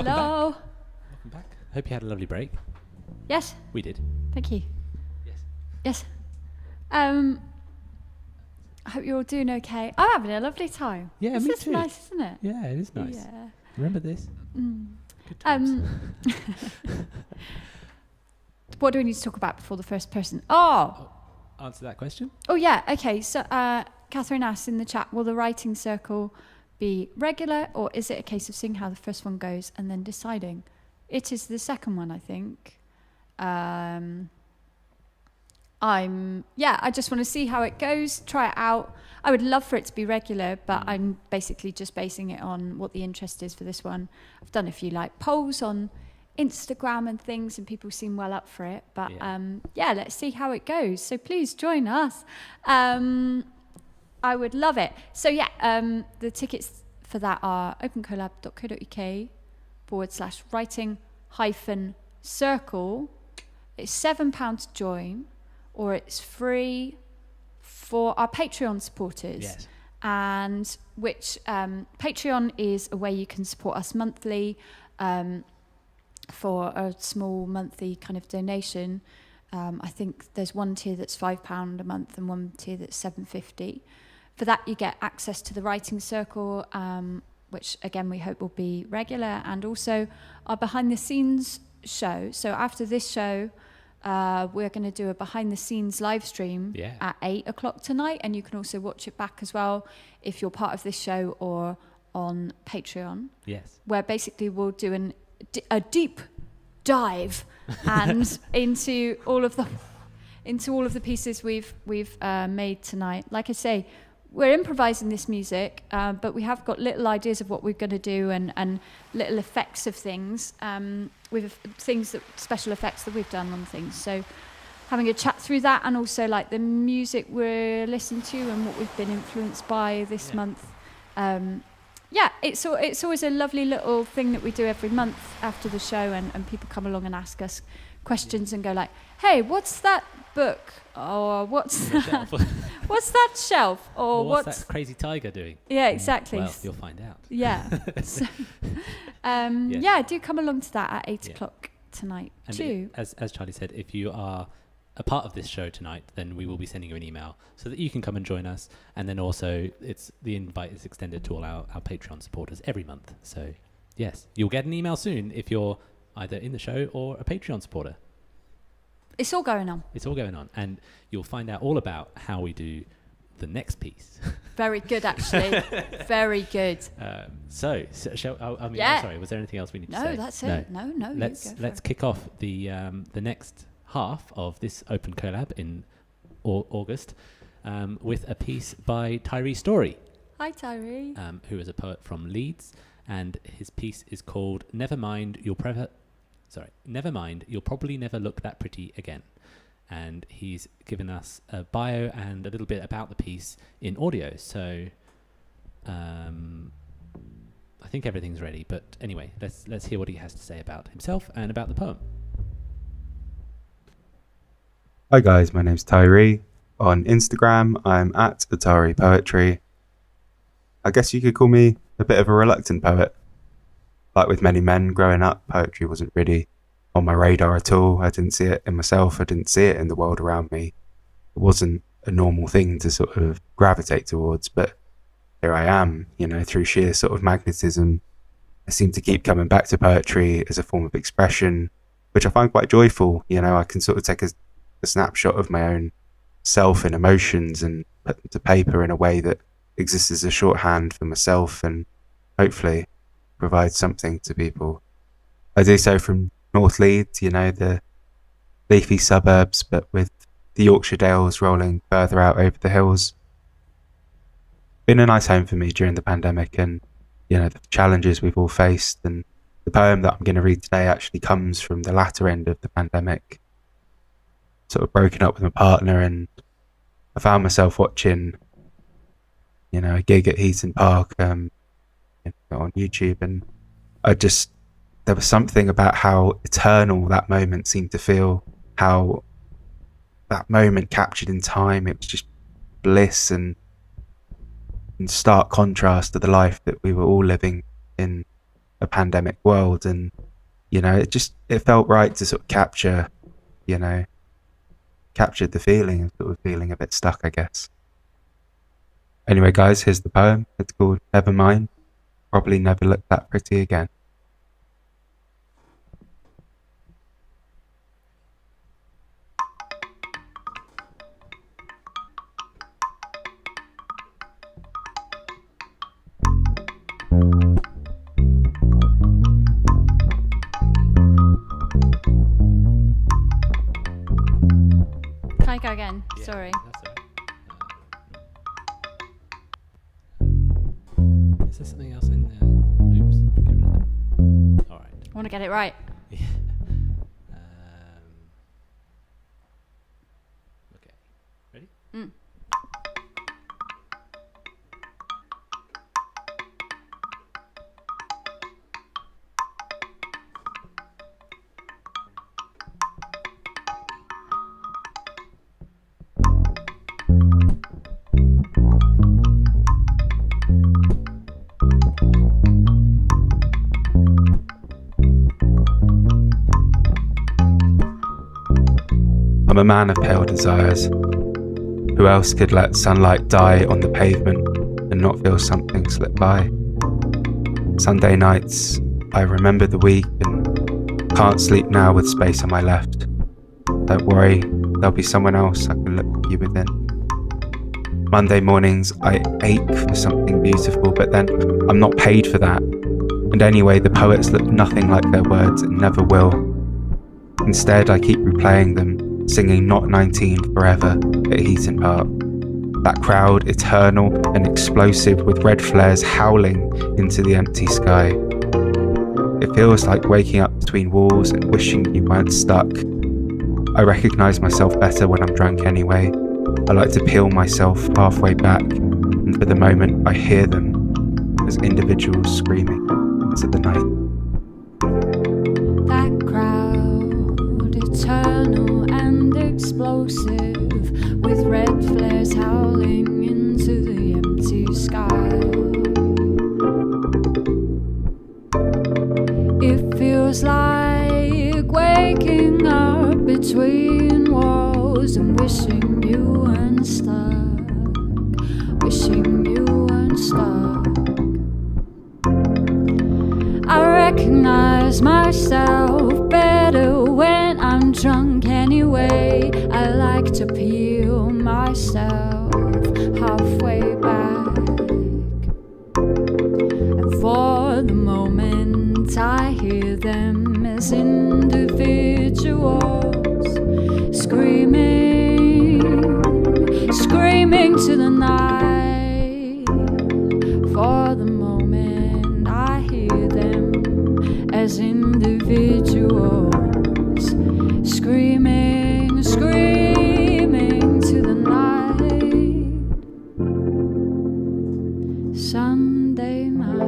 Hello. Welcome back. Hope you had a lovely break. Yes. We did. Thank you. Yes. Yes. I hope you're all doing okay. I'm having a lovely time. Yeah, this me is too. nice, isn't it? Yeah, it is nice. Yeah. Remember this? Mm. Good times. What do we need to talk about before the first person? Oh Answer that question. yeah. Okay. So Kathryn asks in the chat, will the writing circle be regular, or is it a case of seeing how the first one goes and then deciding? It is the second one, I think. I just want to see how it goes, try it out. I would love for it to be regular, but I'm basically just basing it on what the interest is for this one. I've done a few like polls on Instagram and things, and people seem well up for it. But let's see how it goes. So please join us. I would love it. So the tickets for that are opencollab.co.uk/writing-circle. It's £7 to join, or it's free for our Patreon supporters. Yes. And which Patreon is a way you can support us monthly for a small monthly kind of donation. I think there's one tier that's £5 a month and one tier that's £7.50. For that, you get access to the writing circle, which again we hope will be regular, and also our behind the scenes show. So after this show, we're going to do a behind the scenes live stream at 8:00 tonight, and you can also watch it back as well if you're part of this show or on Patreon. Yes. Where basically we'll do a deep dive and into all of the pieces we've made tonight. Like I say, we're improvising this music, but we have got little ideas of what we're going to do and little effects of things. With special effects that we've done on things. So having a chat through that, and also like the music we're listening to and what we've been influenced by this month. It's always a lovely little thing that we do every month after the show, and people come along and ask us questions and go like, hey, what's that book? Or what's that? What's that shelf? Or what's that crazy tiger doing? Yeah, exactly. Well, you'll find out. Yeah. So, do come along to that at 8:00 tonight and too. As Charlie said, if you are a part of this show tonight, then we will be sending you an email so that you can come and join us. And then also the invite is extended to all our Patreon supporters every month. So yes, you'll get an email soon if you're either in the show or a Patreon supporter. It's all going on. It's all going on. And you'll find out all about how we do the next piece. Very good, actually. Very good. Sorry, was there anything else we need to say? No, that's it. No. Let's kick off the next half of this Open Collab in August with a piece by Tyree Storey. Hi, Tyree. Who is a poet from Leeds, and his piece is called Never Mind, You'll Probably Never Look That Pretty Again. And he's given us a bio and a little bit about the piece in audio. So I think everything's ready. But anyway, let's hear what he has to say about himself and about the poem. Hi guys, my name's Tyree. On Instagram, I'm at Atari Poetry. I guess you could call me a bit of a reluctant poet. Like with many men growing up, poetry wasn't really on my radar at all. I didn't see it in myself. I didn't see it in the world around me. It wasn't a normal thing to sort of gravitate towards, but here I am, through sheer sort of magnetism. I seem to keep coming back to poetry as a form of expression, which I find quite joyful. I can sort of take a snapshot of my own self and emotions and put them to paper in a way that exists as a shorthand for myself and hopefully provide something to people. I do so from North Leeds, the leafy suburbs, but with the Yorkshire Dales rolling further out over the hills. Been a nice home for me during the pandemic and, the challenges we've all faced. And the poem that I'm going to read today actually comes from the latter end of the pandemic. Sort of broken up with my partner, and I found myself watching, a gig at Heaton Park on YouTube, and there was something about how eternal that moment seemed to feel, how that moment captured in time, it was just bliss and in stark contrast to the life that we were all living in a pandemic world, and it felt right to sort of capture the feeling of sort of feeling a bit stuck, I guess. Anyway, guys, here's the poem. It's called Never Mind. Probably never looked that pretty again. Can I go again? Yeah, Sorry. That's all right. Is there something else in there? Oops. Get rid of that. All right. I want to get it right. Yeah. Okay. Ready? Mm. I'm a man of pale desires. Who else could let sunlight die on the pavement and not feel something slip by? Sunday nights, I remember the week and can't sleep now with space on my left. Don't worry, there'll be someone else I can look you within. Monday mornings, I ache for something beautiful, but then I'm not paid for that. And anyway, the poets look nothing like their words and never will. Instead, I keep replaying them, singing Not 19 forever at Heaton Park. That crowd, eternal and explosive, with red flares howling into the empty sky. It feels like waking up between walls and wishing you weren't stuck. I recognise myself better when I'm drunk anyway. I like to peel myself halfway back, and for the moment I hear them as individuals screaming into the night. That crowd, eternal and explosive, with red flares howling into the empty sky. It feels like waking up between walls and wishing you weren't stuck, wishing you weren't stuck. I recognize myself better when I'm drunk anyway. I like to peel myself halfway back. And for the moment I hear them as individuals screaming, screaming to the night. For the moment I hear them as individuals screaming, screaming to the night. Sunday nights,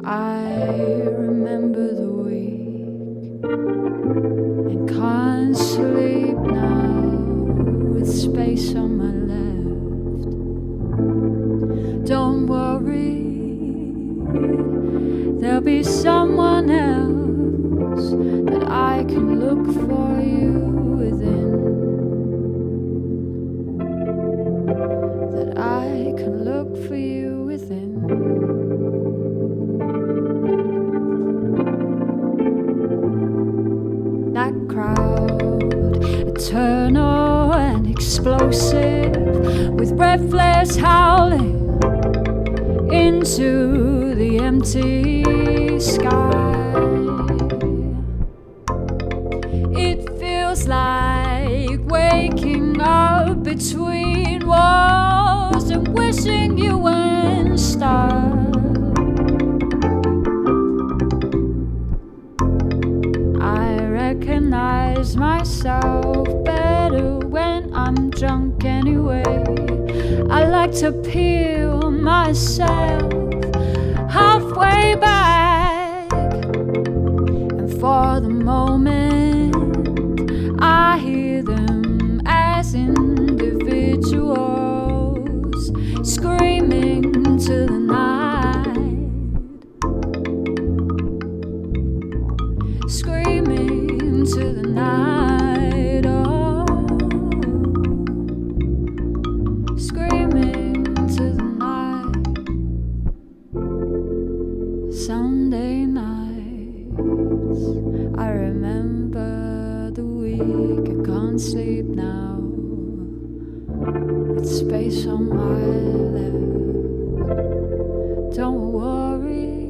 I remember the week and can't sleep now with space on my left. Don't worry, there'll be someone else that I can look for you within, that I can look for you within. That crowd, eternal and explosive, with red flares howling into the empty sky. It feels like waking up between walls and wishing you weren't stuck. I recognize myself better when I'm drunk anyway. I like to peel myself halfway back, and for the moment I hear them as individuals screaming to the night. can't sleep now. With space on my left. Don't worry,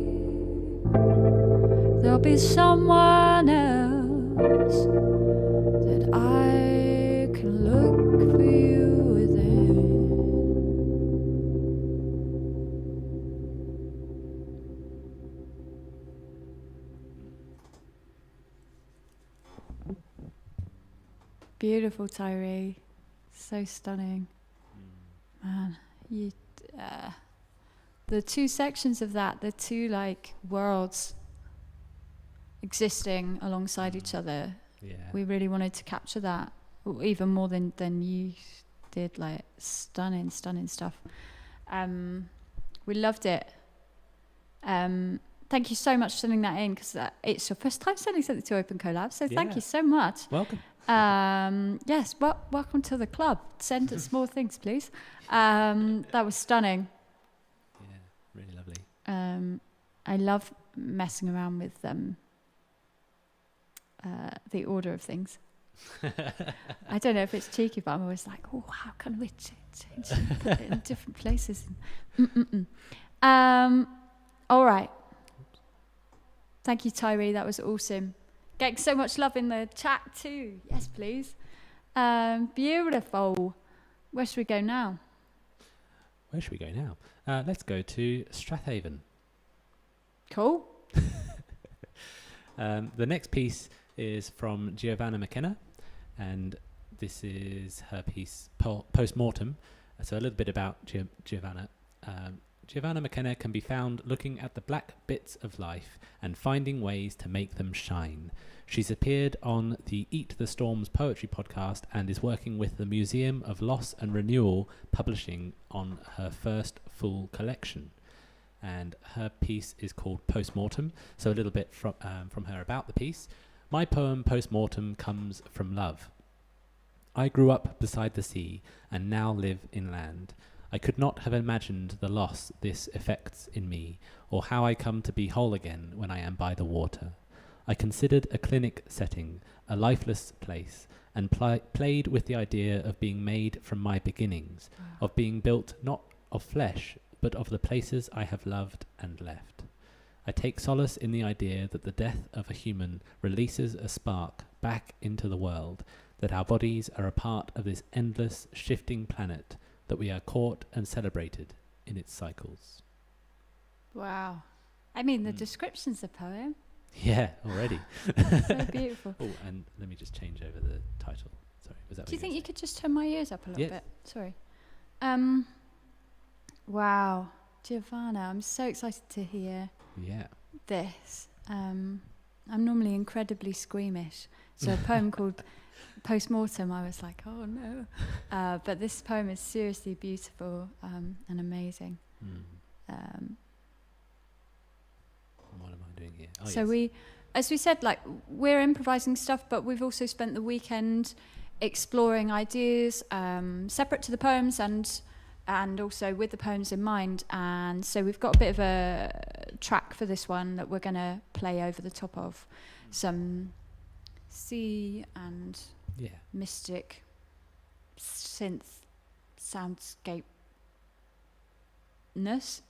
there'll be someone else that I can look for you within. Beautiful, Tyree. So stunning. Man, you the two sections of that, the two like worlds existing alongside each other. Yeah. We really wanted to capture that, even more than you did. Like stunning stuff. We loved it. Thank you so much for sending that in, because it's your first time sending something to Open Collab, so thank you so much. Welcome. Yes, welcome to the club. Send us more things, please. That was stunning. Yeah, really lovely. I love messing around with the order of things. I don't know if it's cheeky, but I'm always like, oh, how can we change it, put it in different places? All right. Thank you, Tyree. That was awesome. Getting so much love in the chat too. Yes, please. Beautiful. Where should we go now? Where should we go now? Let's go to Strathaven. Cool. The next piece is from Giovanna MacKenna, and this is her piece Post Mortem. So a little bit about Giovanna. Giovanna MacKenna can be found looking at the black bits of life and finding ways to make them shine. She's appeared on the Eat the Storms poetry podcast and is working with the Museum of Loss and Renewal publishing on her first full collection. And her piece is called Post Mortem. So a little bit from her about the piece. My poem Post Mortem comes from love. I grew up beside the sea and now live inland. I could not have imagined the loss this effects in me, or how I come to be whole again when I am by the water. I considered a clinic setting, a lifeless place, and played with the idea of being made from my beginnings, of being built not of flesh, but of the places I have loved and left. I take solace in the idea that the death of a human releases a spark back into the world, that our bodies are a part of this endless, shifting planet, that we are caught and celebrated in its cycles. Wow. I mean, the description's a poem. Yeah, already. So beautiful. Oh, and let me just change over the title. Sorry, was that? Do you think you could just turn my ears up a little Yes. bit? Sorry. Wow. Giovanna, I'm so excited to hear this. I'm normally incredibly squeamish. So a poem called Post Mortem, I was like, oh no. But this poem is seriously beautiful and amazing. What am I doing here? Oh, so yes. we, as we said, like we're improvising stuff, but we've also spent the weekend exploring ideas separate to the poems and also with the poems in mind. And so we've got a bit of a track for this one that we're going to play over the top of some sea and mystic synth soundscape-ness.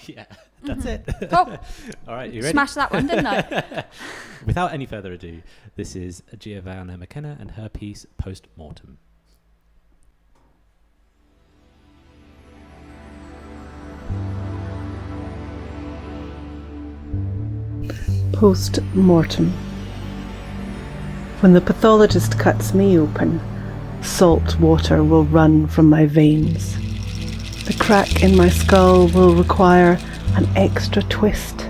Yeah, that's it. Cool. All right, you ready? Smashed that one, didn't I? Without any further ado, this is Giovanna MacKenna and her piece Post Mortem. Post mortem. When the pathologist cuts me open, salt water will run from my veins. The crack in my skull will require an extra twist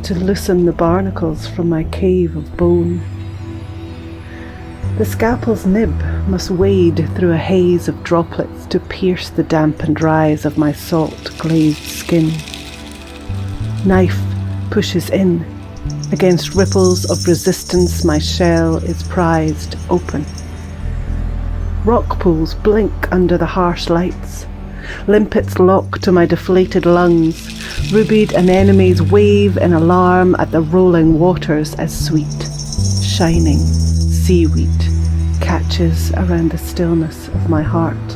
to loosen the barnacles from my cave of bone. The scalpel's nib must wade through a haze of droplets to pierce the dampened rise of my salt-glazed skin. Knife pushes in. Against ripples of resistance, my shell is prized open. Rock pools blink under the harsh lights. Limpets lock to my deflated lungs. Rubied anemones wave in alarm at the rolling waters as sweet, shining seaweed catches around the stillness of my heart.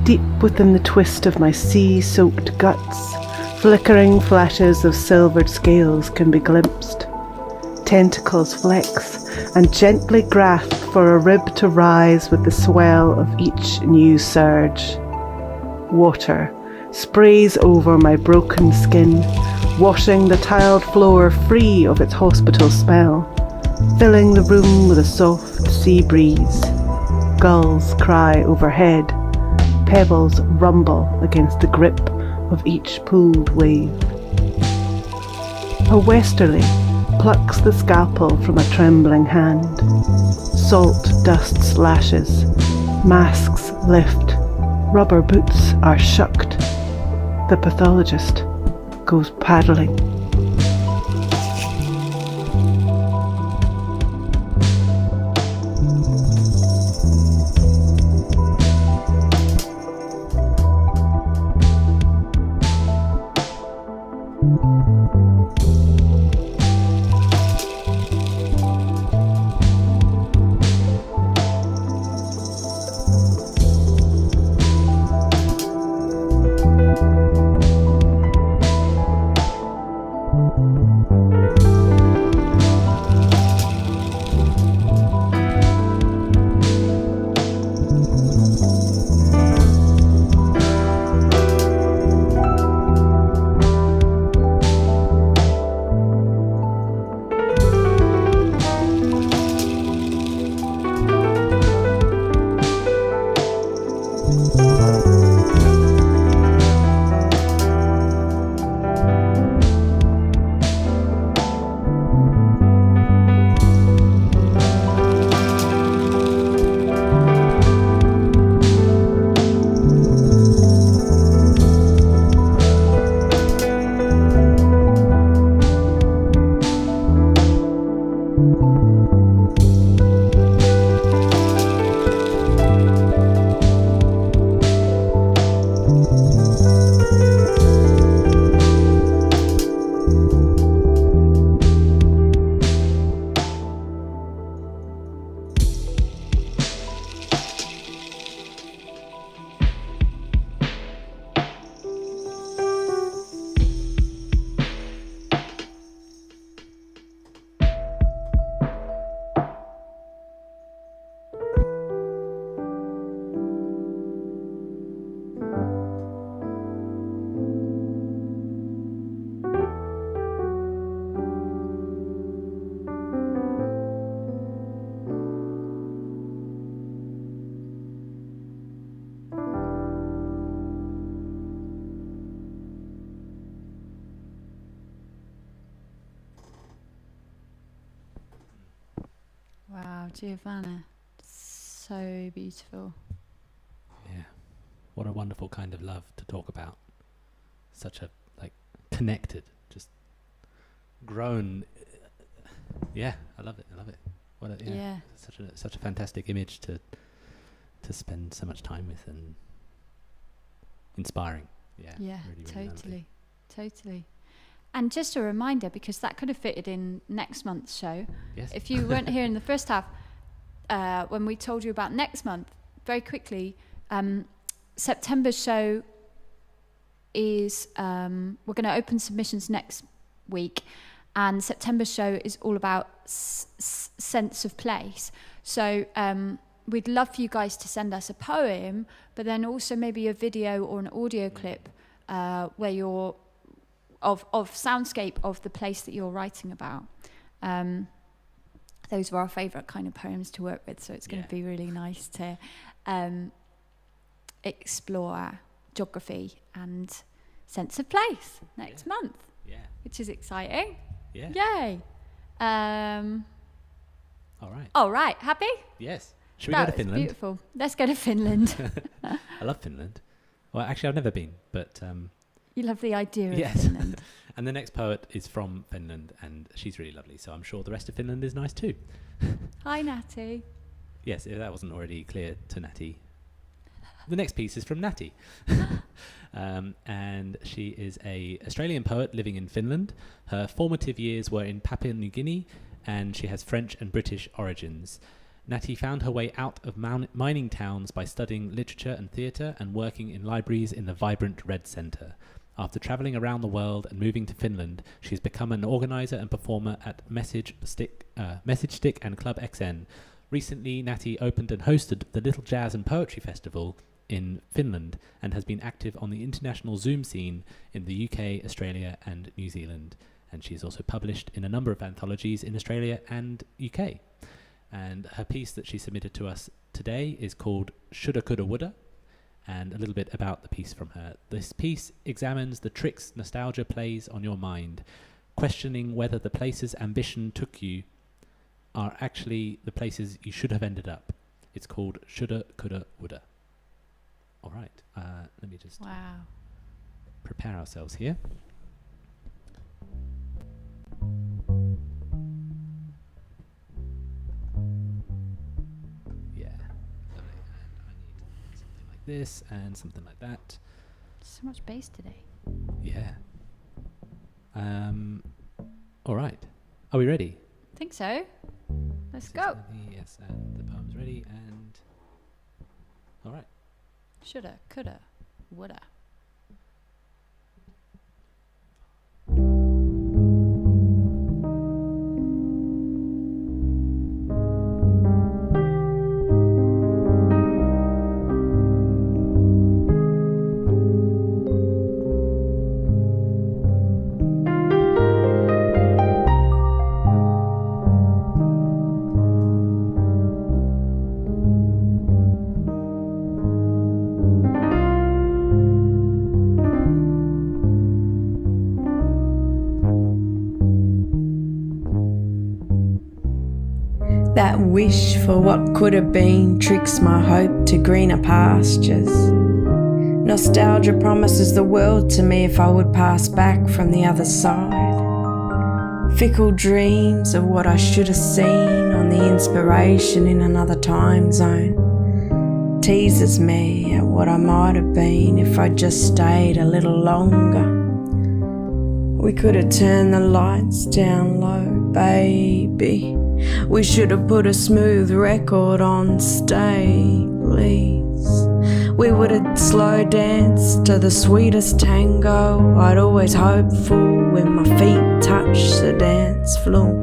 Deep within the twist of my sea-soaked guts, flickering flashes of silvered scales can be glimpsed. Tentacles flex and gently grasp for a rib to rise with the swell of each new surge. Water sprays over my broken skin, washing the tiled floor free of its hospital smell, filling the room with a soft sea breeze. Gulls cry overhead. Pebbles rumble against the grip of each pulled wave. A westerly plucks the scalpel from a trembling hand. Salt dust splashes, masks lift, rubber boots are shucked. The pathologist goes paddling. Wow, Giovanna, so beautiful. Yeah, what a wonderful kind of love to talk about. Such a connected, just grown. Yeah, I love it. What a, Yeah. Such a fantastic image to spend so much time with, and inspiring. Yeah. Yeah, really lovely. totally. And just a reminder, because that could have fitted in next month's show. Yes. If you weren't here in the first half, when we told you about next month, very quickly, September's show is, we're going to open submissions next week, and September's show is all about sense of place. So we'd love for you guys to send us a poem, but then also maybe a video or an audio clip where you're of soundscape of the place that you're writing about. Those are our favourite kind of poems to work with, so it's going to be really nice to explore geography and sense of place next month. Yeah. Which is exciting. Yeah. Yay. All right. Happy? Yes. Should we go to Finland? Beautiful. Let's go to Finland. I love Finland. Well, actually, I've never been, but you love the idea of Finland. And the next poet is from Finland, and she's really lovely, so I'm sure the rest of Finland is nice too. Hi, Gnattie. Yes, if that wasn't already clear to Gnattie. The next piece is from Gnattie. And she is an Australian poet living in Finland. Her formative years were in Papua New Guinea and she has French and British origins. Gnattie found her way out of mining towns by studying literature and theatre and working in libraries in the vibrant Red Centre. After travelling around the world and moving to Finland, she's become an organiser and performer at Message Stick and Club XN. Recently, Gnattie opened and hosted the Little Jazz and Poetry Festival in Finland and has been active on the international Zoom scene in the UK, Australia and New Zealand. And she's also published in a number of anthologies in Australia and UK. And her piece that she submitted to us today is called Shoulda, Coulda, Woulda, and a little bit about the piece from her. This piece examines the tricks nostalgia plays on your mind, questioning whether the places ambition took you are actually the places you should have ended up. It's called Shoulda, Coulda, Woulda. All right, let me just prepare ourselves here. This and something like that. So much bass today. Yeah. All right. Are we ready? I think so. Let's go. Yes, and the poem's ready, and all right. Shoulda, coulda, woulda. That wish for what could have been tricks my hope to greener pastures. Nostalgia promises the world to me if I would pass back from the other side. Fickle dreams of what I should have seen on the inspiration in another time zone. Teases me at what I might have been if I just stayed a little longer. We could have turned the lights down low, baby. We should have put a smooth record on, stay, please. We would have slow danced to the sweetest tango I'd always hoped for when my feet touched the dance floor.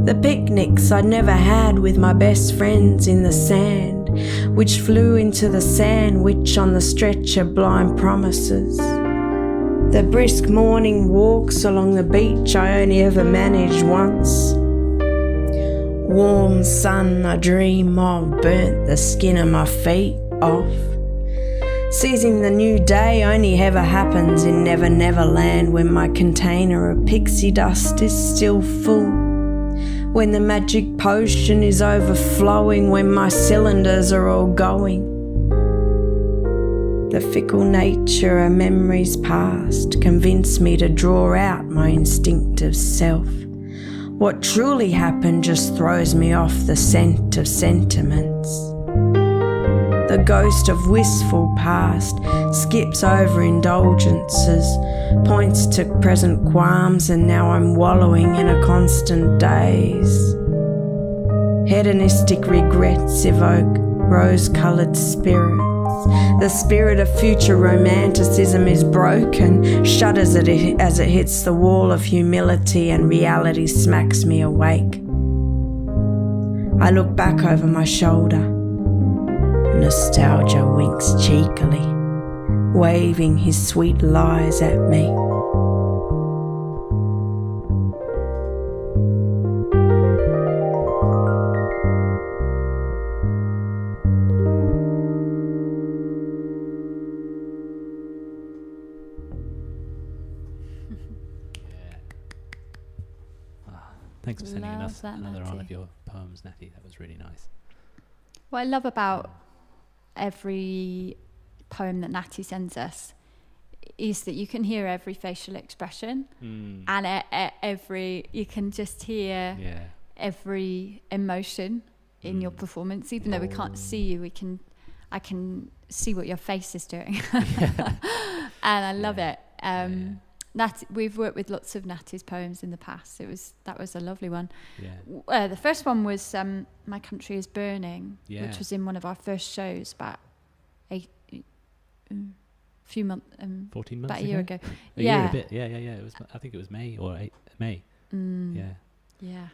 The picnics I'd never had with my best friends in the sand, which flew into the sandwich on the stretch of blind promises. The brisk morning walks along the beach I only ever managed once. Warm sun I dream of burnt the skin of my feet off. Seizing the new day only ever happens in Never Never Land, when my container of pixie dust is still full. When the magic potion is overflowing, when my cylinders are all going. The fickle nature of memories past convinced me to draw out my instinctive self. What truly happened just throws me off the scent of sentiments. The ghost of wistful past skips over indulgences, points to present qualms, and now I'm wallowing in a constant daze. Hedonistic regrets evoke rose-coloured spirits. The spirit of future romanticism is broken, shudders as it hits the wall of humility, and reality smacks me awake. I look back over my shoulder. Nostalgia winks cheekily, waving his sweet lies at me. Thanks for sending us another Gnattie. one of your poems, Gnattie. That was really nice. What I love about every poem that Gnattie sends us is that you can hear every facial expression, and you can just hear every emotion in your performance. Even though we can't see you, I can see what your face is doing, and I love it. we've worked with lots of Gnattie's poems in the past. That was a lovely one. Yeah. The first one was My Country is Burning, Yeah. which was in one of our first shows about 14 months about a year ago. A year and a bit. Yeah. It was. I think it was May or May. Yeah. Yeah.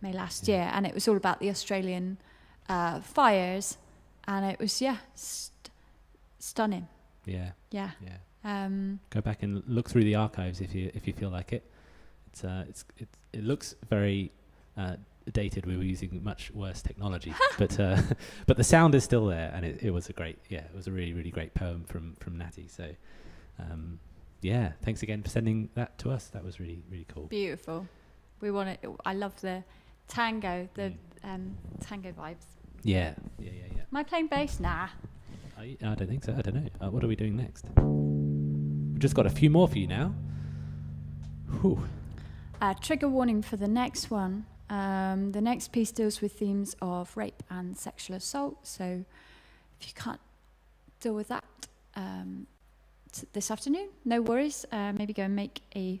May last year, and it was all about the Australian fires, and it was stunning. Yeah. Yeah. Yeah. Go back and look through the archives if you feel like it. It looks very dated. We were using much worse technology, but the sound is still there, and it was it was a really, really great poem from Gnattie. So thanks again for sending that to us. That was really, really cool. Beautiful. I love the tango, tango vibes. Yeah. Am I playing bass? Nah. I don't think so. I don't know. What are we doing next? We've just got a few more for you now. Whew. Trigger warning for the next one. The next piece deals with themes of rape and sexual assault. So if you can't deal with that this afternoon, no worries. Maybe go and make a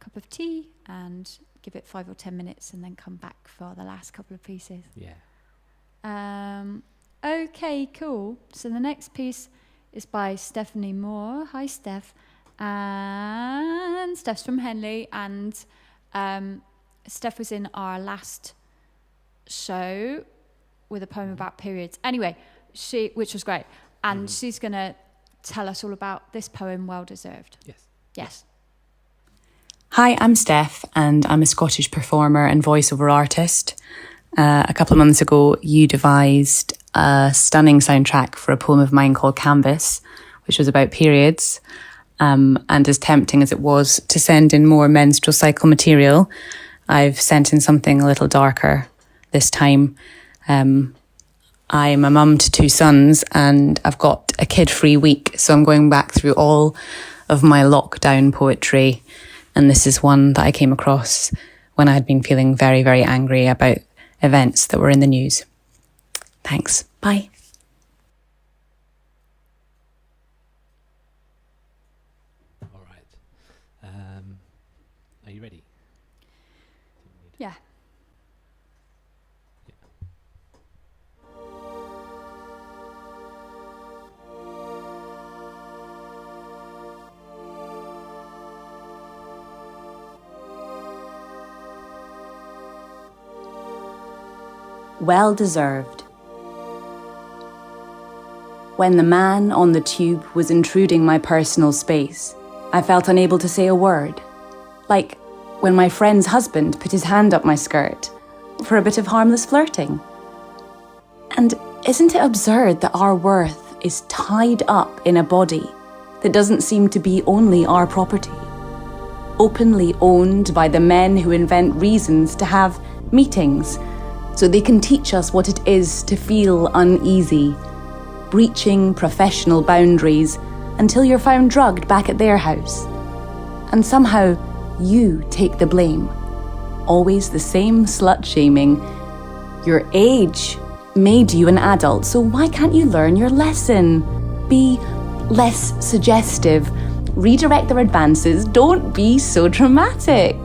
cup of tea and give it 5 or 10 minutes and then come back for the last couple of pieces. Yeah. Okay, cool. So the next piece is by Stephanie Moore. Hi, Steph. And Steph's from Henley, and Steph was in our last show with a poem about periods. Anyway, which was great. And she's going to tell us all about this poem, Well Deserved. Yes. Hi, I'm Steph, and I'm a Scottish performer and voiceover artist. A couple of months ago, you devised a stunning soundtrack for a poem of mine called Canvas, which was about periods. And as tempting as it was to send in more menstrual cycle material, I've sent in something a little darker this time. I'm a mum to 2 sons, and I've got a kid-free week, so I'm going back through all of my lockdown poetry. And this is one that I came across when I had been feeling very, very angry about events that were in the news. Thanks. Bye. All right. Are you ready? Yeah. Well deserved. When the man on the tube was intruding my personal space, I felt unable to say a word. Like when my friend's husband put his hand up my skirt for a bit of harmless flirting. And isn't it absurd that our worth is tied up in a body that doesn't seem to be only our property? Openly owned by the men who invent reasons to have meetings so they can teach us what it is to feel uneasy, breaching professional boundaries until you're found drugged back at their house. And somehow you take the blame. Always the same slut-shaming. Your age made you an adult, so why can't you learn your lesson? Be less suggestive. Redirect their advances. Don't be so dramatic.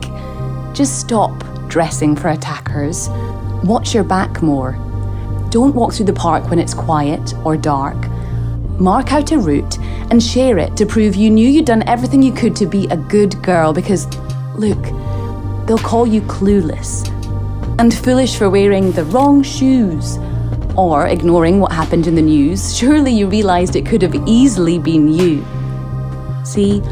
Just stop dressing for attackers. Watch your back more. Don't walk through the park when it's quiet or dark. Mark out a route and share it to prove you knew you'd done everything you could to be a good girl, because, look, they'll call you clueless and foolish for wearing the wrong shoes or ignoring what happened in the news. Surely you realised it could have easily been you. See,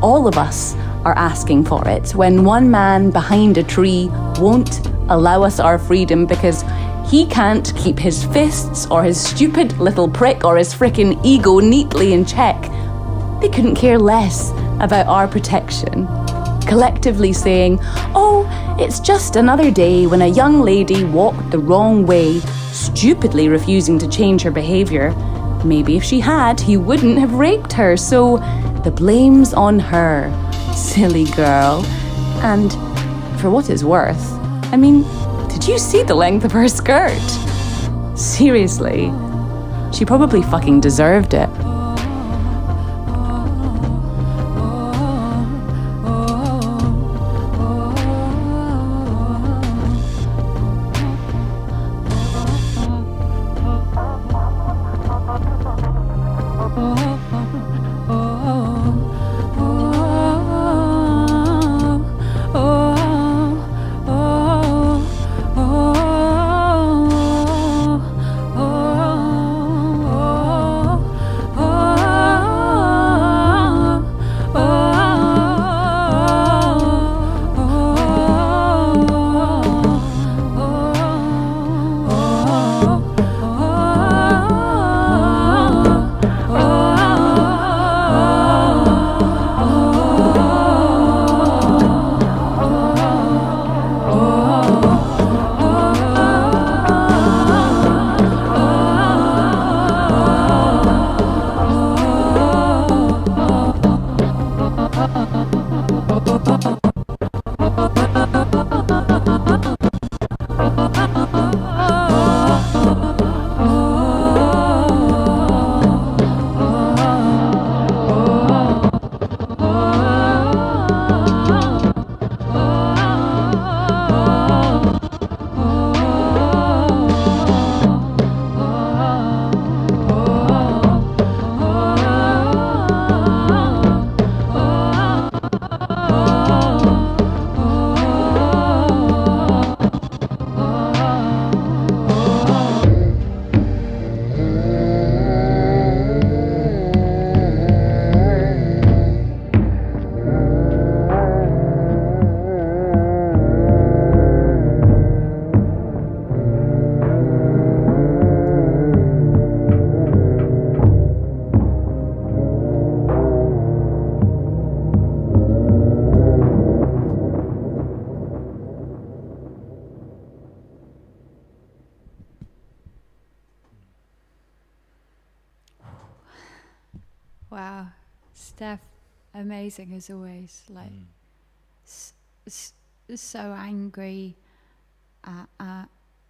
all of us are asking for it when one man behind a tree won't allow us our freedom because he can't keep his fists or his stupid little prick or his frickin' ego neatly in check. They couldn't care less about our protection. Collectively saying, oh, it's just another day when a young lady walked the wrong way, stupidly refusing to change her behaviour. Maybe if she had, he wouldn't have raped her, so the blame's on her. Silly girl. And for what it's worth, I mean, did you see the length of her skirt? Seriously, she probably fucking deserved it. Wow, Steph, amazing as always. Like, so angry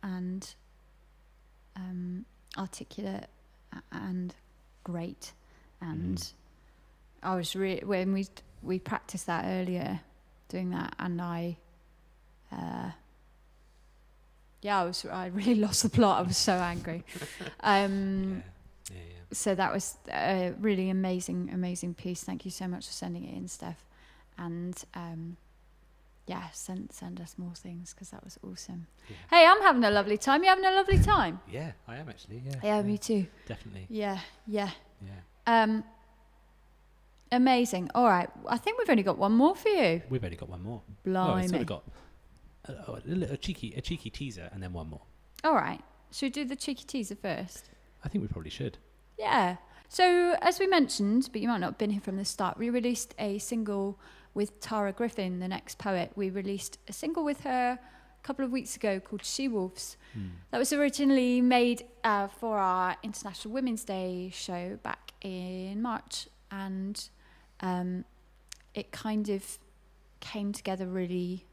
and articulate and great. And I was when we practiced that earlier, doing that, and I really lost the plot. I was so angry. So that was a really amazing piece. Thank you so much for sending it in, Steph. And send us more things, because that was awesome. Yeah. Hey, I'm having a lovely time. You having a lovely time? Yeah, I am actually. Yeah, me too. Definitely. Yeah. Amazing. All right, I think we've only got one more for you. We've only got one more. Blimey. Well, we've sort of got a cheeky teaser and then one more. All right. Should we do the cheeky teaser first? I think we probably should. Yeah. So, as we mentioned, but you might not have been here from the start, we released a single with Tara Griffin, the next poet. We released a single with her a couple of weeks ago called She-Wolves. That was originally made for our International Women's Day show back in March. And it kind of came together really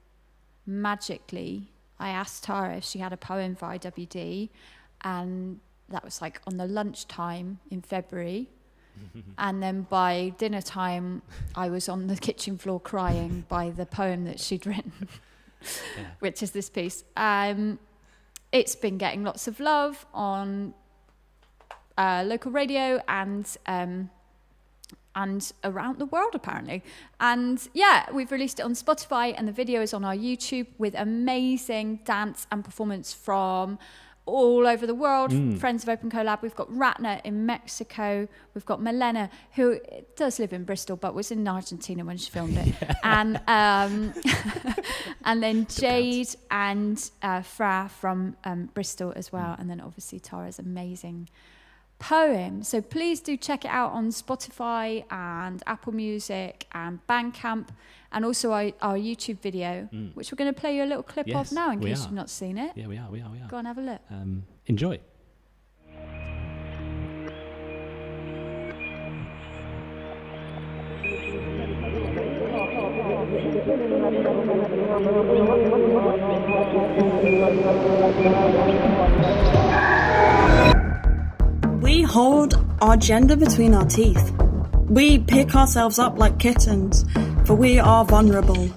magically. I asked Tara if she had a poem for IWD, and that was like on the lunchtime in February. And then by dinner time, I was on the kitchen floor crying by the poem that she'd written, which is this piece. It's been getting lots of love on local radio and around the world, apparently. And yeah, we've released it on Spotify, and the video is on our YouTube with amazing dance and performance from all over the world. Friends of Open Collab. We've got Ratner in Mexico. We've got Milena, who does live in Bristol but was in Argentina when she filmed it. And and then Jade and Fra from Bristol as well. And then obviously Tara's amazing poem. So please do check it out on Spotify and Apple Music and Bandcamp, and also our YouTube video, which we're going to play you a little clip of now in case you've not seen it. Yeah, we are. Go and have a look. Enjoy. We hold our gender between our teeth. We pick ourselves up like kittens, for we are vulnerable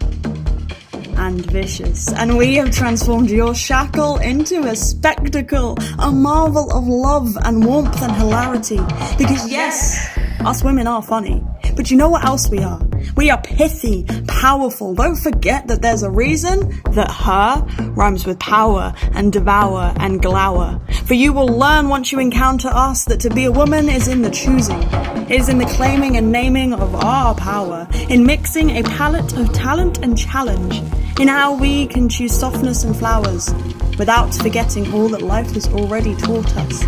and vicious. And we have transformed your shackle into a spectacle, a marvel of love and warmth and hilarity. Because yes, us women are funny, but you know what else we are? We are pithy, powerful. Don't forget that there's a reason that her rhymes with power and devour and glower. For you will learn once you encounter us that to be a woman is in the choosing. It is in the claiming and naming of our power, in mixing a palette of talent and challenge, in how we can choose softness and flowers without forgetting all that life has already taught us.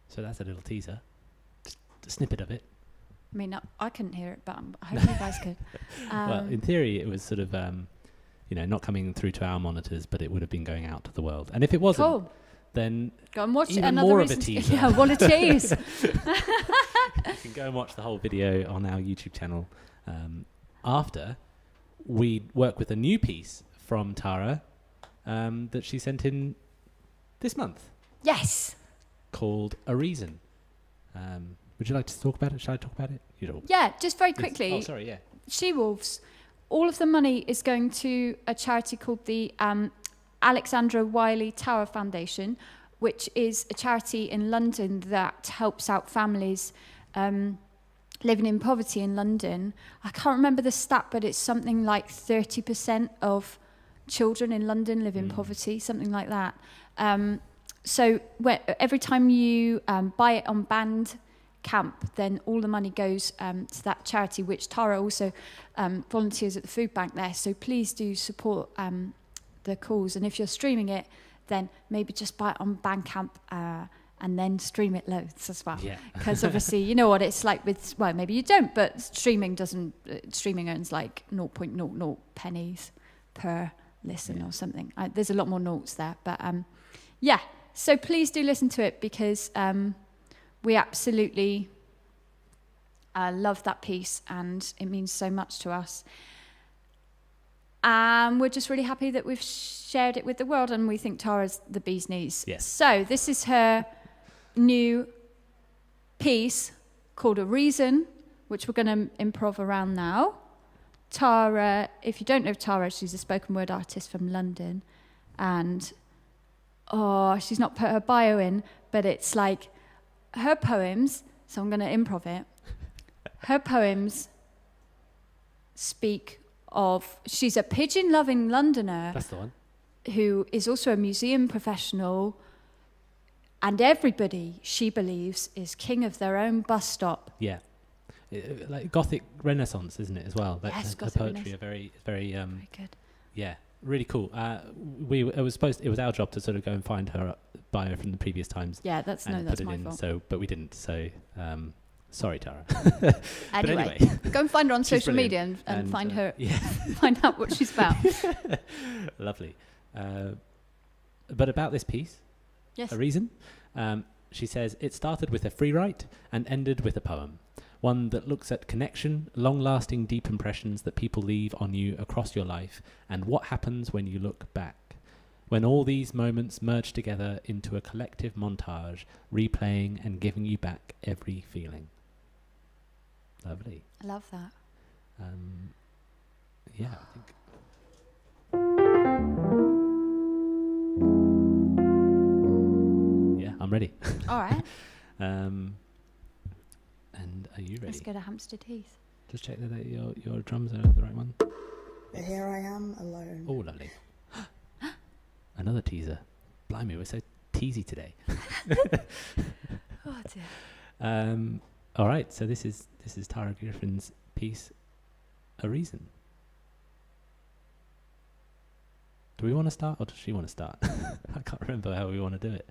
So that's a little teaser, just a snippet of it. I mean, I couldn't hear it, but I hope you guys could. Well, in theory, it was sort of, not coming through to our monitors, but it would have been going out to the world. And if it wasn't, then go and watch even another more of a teaser. Yeah, what a tease. You can go and watch the whole video on our YouTube channel. After we work with a new piece from Tara that she sent in this month. Yes. Called A Reason. Would you like to talk about it? Shall I talk about it? Yeah, just very quickly. Oh, sorry, yeah. She-Wolves. All of the money is going to a charity called the Alexandra Wiley Tower Foundation, which is a charity in London that helps out families living in poverty in London. I can't remember the stat, but it's something like 30% of children in London live in poverty, something like that. So every time you buy it on Bandcamp, then all the money goes to that charity, which Tara also volunteers at the food bank there. So please do support the cause. And if you're streaming it, then maybe just buy it on Bandcamp and then stream it loads as well. Because obviously, you know what it's like with, well, maybe you don't, but streaming earns like 0.00 pennies per listen or something. There's a lot more notes there, but yeah. So please do listen to it, because we absolutely love that piece and it means so much to us. We're just really happy that we've shared it with the world, and we think Tara's the bee's knees. Yes. So this is her new piece called A Reason, which we're going to improv around now. Tara, if you don't know Tara, she's a spoken word artist from London, and she's not put her bio in, but it's like her poems, so I'm going to improv it. Her poems speak of, she's a pigeon-loving Londoner. That's the one. Who is also a museum professional, and everybody, she believes, is king of their own bus stop. Yeah. Like Gothic Renaissance, isn't it, as well? Yes, Gothic poetry are very good. Yeah, really cool. It was our job to sort of go and find her bio from the previous times. Yeah, that's my fault. But we didn't. So sorry, Tara. Anyway, go and find her on social media and find her. Yeah. Find out what she's about. Lovely. But about this piece, yes. A Reason. She says it started with a free write and ended with a poem. One that looks at connection, long-lasting deep impressions that people leave on you across your life, and what happens when you look back. When all these moments merge together into a collective montage, replaying and giving you back every feeling. Lovely. I love that. Yeah, I think. Yeah, I'm ready. All right. And are you ready? Let's go to Hampstead Heath. Just check that your drums are the right one. But here I am alone. Oh, lovely. Another teaser. Blimey, we're so teasy today. Oh dear. All right, so this is Tara Griffin's piece, A Reason. Do we want to start, or does she want to start? I can't remember how we want to do it.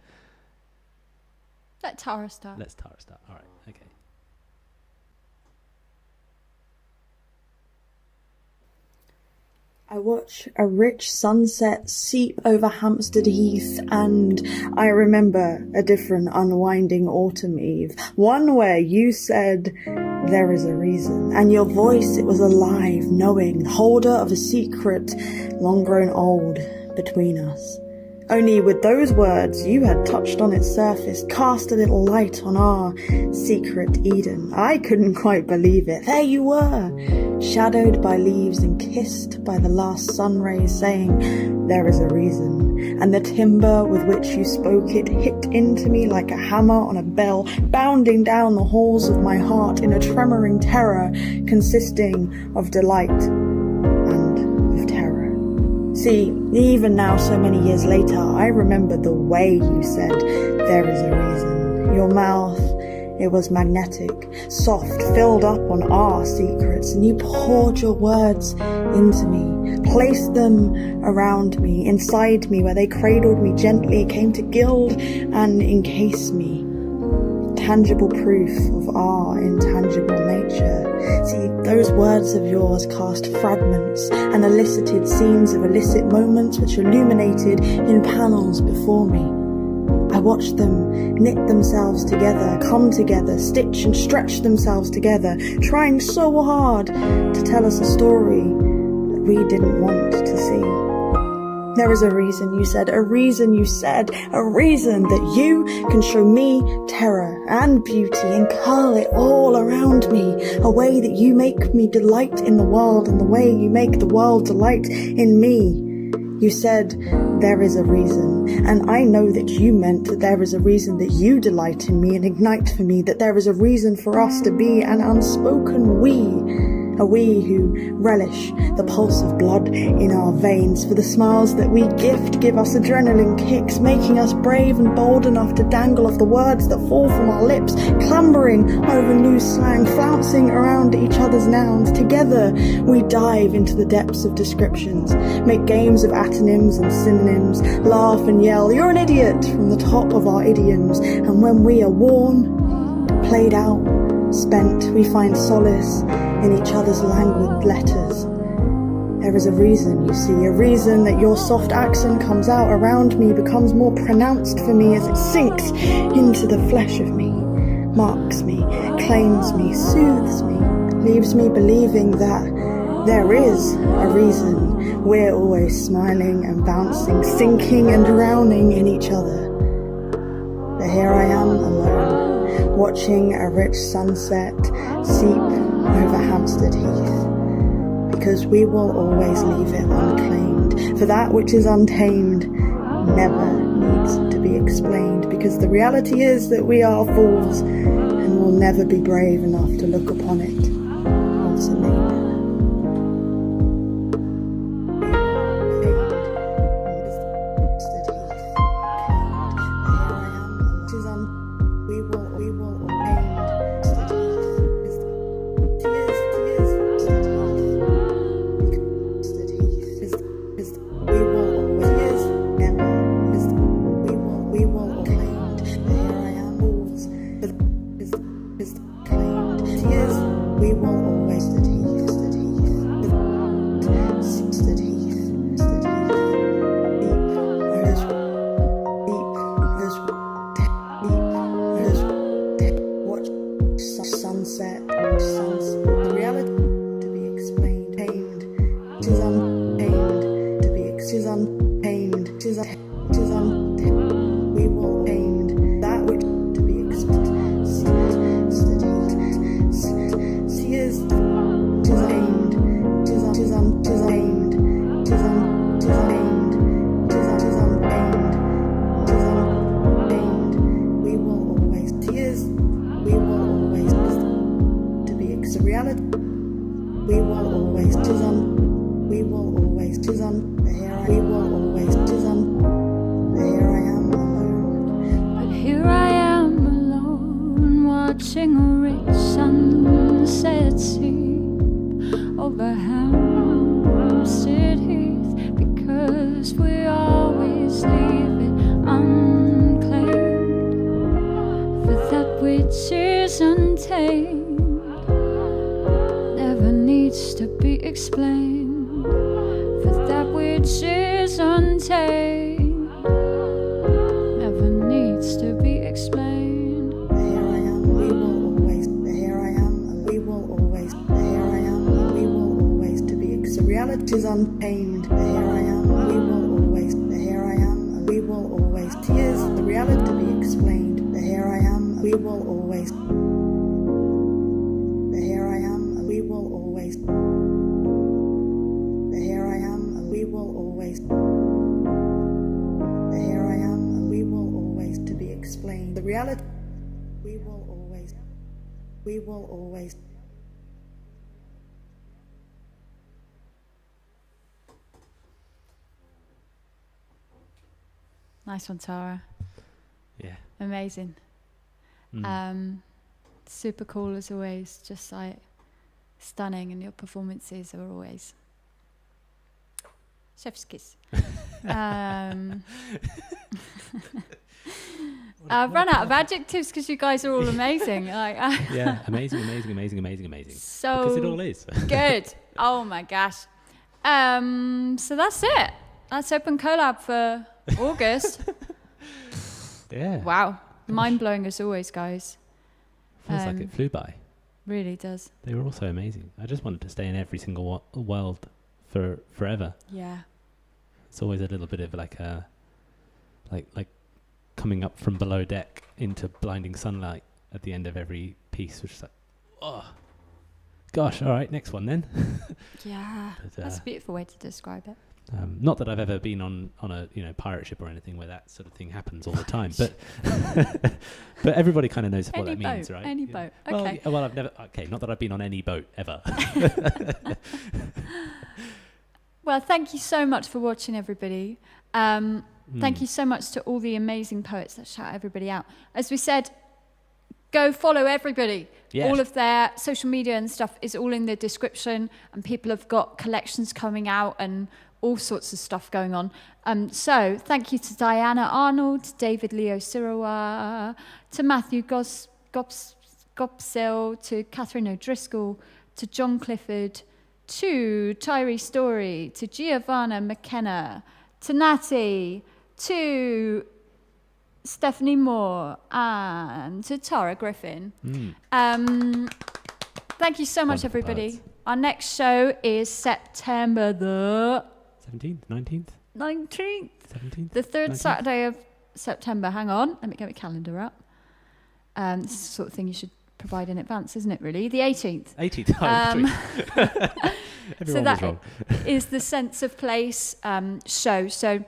Let Tara start. Let's Tara start. All right, okay. I watch a rich sunset seep over Hampstead Heath, and I remember a different unwinding autumn eve, one where you said, "There is a reason," and your voice, it was alive, knowing, holder of a secret, long grown old between us. Only with those words, you had touched on its surface, cast a little light on our secret Eden. I couldn't quite believe it. There you were, shadowed by leaves and kissed by the last sun rays, saying, "There is a reason." And the timbre with which you spoke it hit into me like a hammer on a bell, bounding down the halls of my heart in a tremoring terror consisting of delight and of terror. See, even now, so many years later, I remember the way you said, "There is a reason." Your mouth, it was magnetic, soft, filled up on our secrets, and you poured your words into me, placed them around me, inside me, where they cradled me gently, came to gild and encase me. Tangible proof of our intangible nature. See, those words of yours cast fragments and elicited scenes of illicit moments which illuminated in panels before me. I watched them knit themselves together, come together, stitch and stretch themselves together, trying so hard to tell us a story that we didn't want to see. There is a reason, you said, a reason, you said, a reason that you can show me terror and beauty and curl it all around me, a way that you make me delight in the world and the way you make the world delight in me. You said, there is a reason, and I know that you meant that there is a reason that you delight in me and ignite for me, that there is a reason for us to be an unspoken we. A we who relish the pulse of blood in our veins, for the smiles that we gift give us adrenaline kicks, making us brave and bold enough to dangle off the words that fall from our lips, clambering over new slang, flouncing around each other's nouns. Together we dive into the depths of descriptions, make games of antonyms and synonyms, laugh and yell, "You're an idiot," from the top of our idioms. And when we are worn, played out, spent, we find solace in each other's languid letters. There is a reason, you see, a reason that your soft accent comes out around me, becomes more pronounced for me as it sinks into the flesh of me, marks me, claims me, soothes me, leaves me believing that there is a reason we're always smiling and bouncing, sinking and drowning in each other. But here I am alone, watching a rich sunset seep over Hampstead Heath, because we will always leave it unclaimed, for that which is untamed never needs to be explained, because the reality is that we are fools and will never be brave enough to look upon it as a neighbour. Nice one, Tara. Yeah. Amazing. Super cool as always. Just like stunning, and your performances are always chef's kiss. I've run out of adjectives because you guys are all amazing. Yeah, amazing. So because it all is good. Oh my gosh. So that's it. That's Open Collab for August. Yeah. Wow. Mind blowing as always, guys. Feels like it flew by. Really does. They were all so amazing. I just wanted to stay in every single world for forever. Yeah. It's always a little bit of like a like coming up from below deck into blinding sunlight at the end of every piece, which is like, oh gosh, all right, next one then. Yeah, but, that's a beautiful way to describe it. Not that I've ever been on a pirate ship or anything where that sort of thing happens all the time, but but everybody kind of knows what that means, right? Any boat. Okay. Well, I've never. Okay, not that I've been on any boat ever. Well, thank you so much for watching, everybody. Thank you so much to all the amazing poets that shout everybody out. As we said, go follow everybody. Yes. All of their social media and stuff is all in the description, and people have got collections coming out and all sorts of stuff going on. So thank you to Diana Arnold, David Leo Sirois, to Matthew Gopsill, to Kathryn O'Driscoll, to John Clifford, to Tyree Storey, to Giovanna MacKenna, to Gnattie, to Stephanie Moore, and to Tara Griffin. Thank you so much, everybody. Parts. Our next show is September the 17th, 19th? 19th. 17th? The third 19th? Saturday of September. Hang on, let me get my calendar up. This is the sort of thing you should provide in advance, isn't it, really? The 18th. 18th. So that is the Sense of Place show. So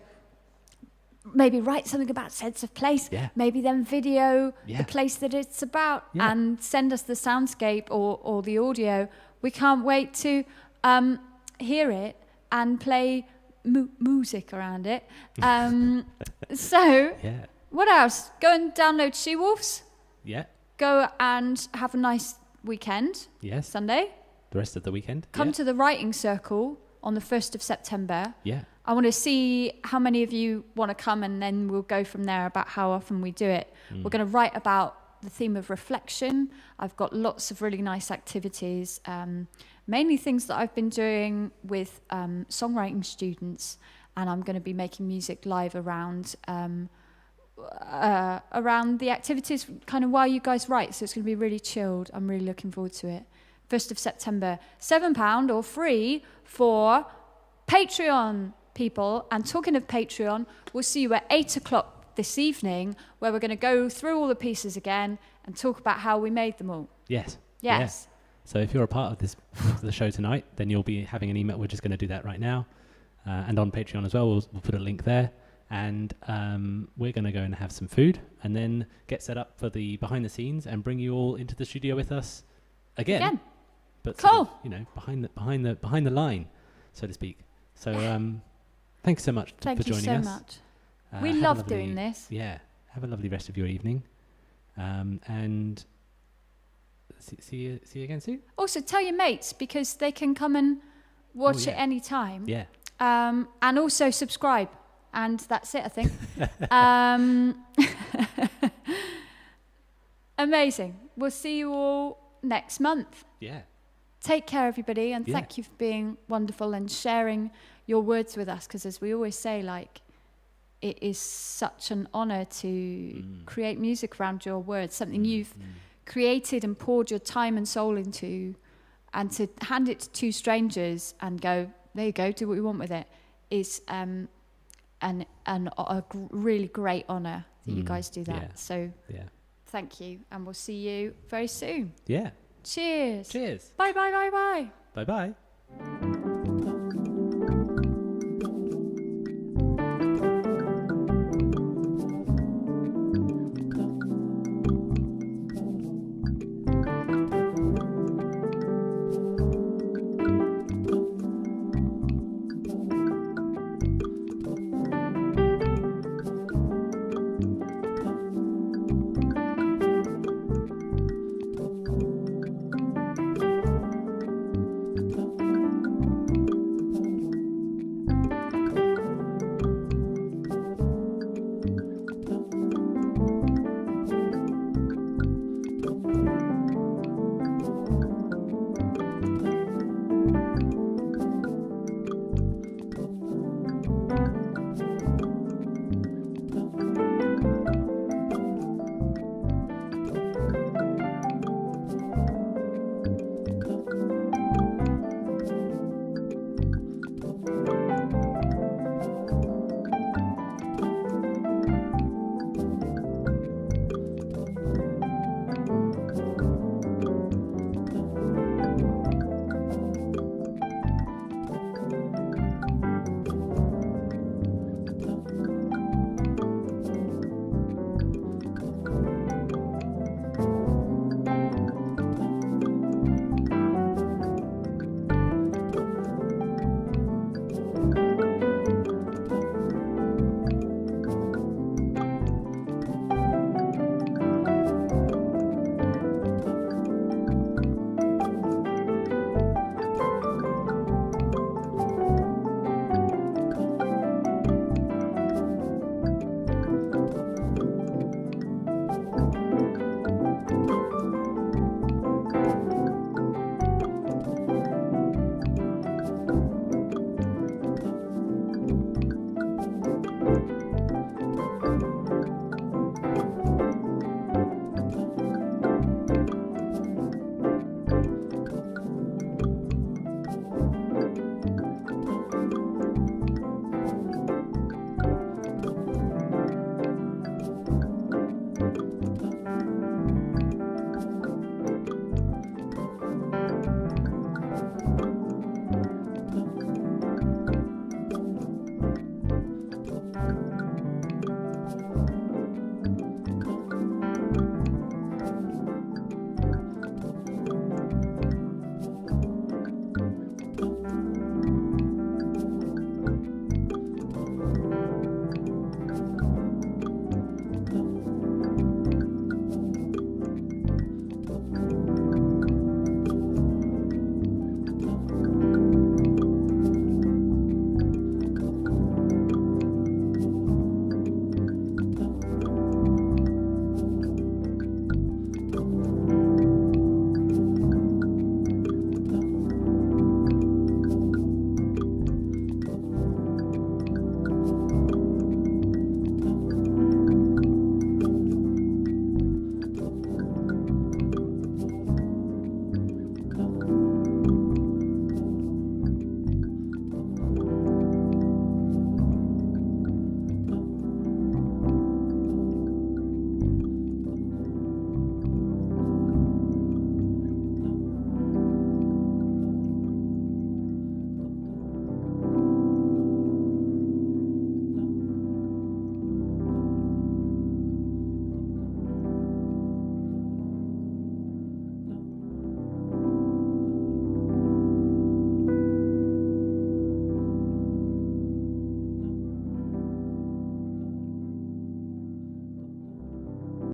maybe write something about sense of place, maybe then video the place that it's about, and send us the soundscape or the audio. We can't wait to hear it and play music around it. So what else? Go and download She-Wolves. Yeah. Go and have a nice weekend. Yes. Sunday. The rest of the weekend. Come to the writing circle on the 1st of September. Yeah. I want to see how many of you want to come, and then we'll go from there about how often we do it. We're going to write about the theme of reflection. I've got lots of really nice activities, mainly things that I've been doing with songwriting students, and I'm going to be making music live around the activities kind of while you guys write, so it's going to be really chilled. I'm really looking forward to it. 1st of September, £7 or free for Patreon people. And talking of Patreon, we'll see you at 8 o'clock this evening, where we're going to go through all the pieces again and talk about how we made them all. Yes. Yes. Yeah. So if you're a part of the show tonight, then you'll be having an email. We're just going to do that right now. And on Patreon as well, we'll put a link there. And we're going to go and have some food and then get set up for the behind the scenes and bring you all into the studio with us again. But cool. Sort of, behind the line, so to speak. So thanks so much for joining us. Thank you so much. We love doing this. Yeah. Have a lovely rest of your evening. And see you again soon. Also, tell your mates, because they can come and watch it any time. Yeah. And also subscribe. And that's it, I think. Amazing. We'll see you all next month. Yeah. Take care, everybody, and thank you for being wonderful and sharing your words with us, because as we always say, like, it is such an honor to create music around your words, something you've created and poured your time and soul into, and to hand it to two strangers and go, there you go, do what you want with it, is a really great honor that you guys do that. Yeah. So thank you, and we'll see you very soon. Yeah. Cheers. Cheers. Bye, bye, bye, bye. Bye-bye.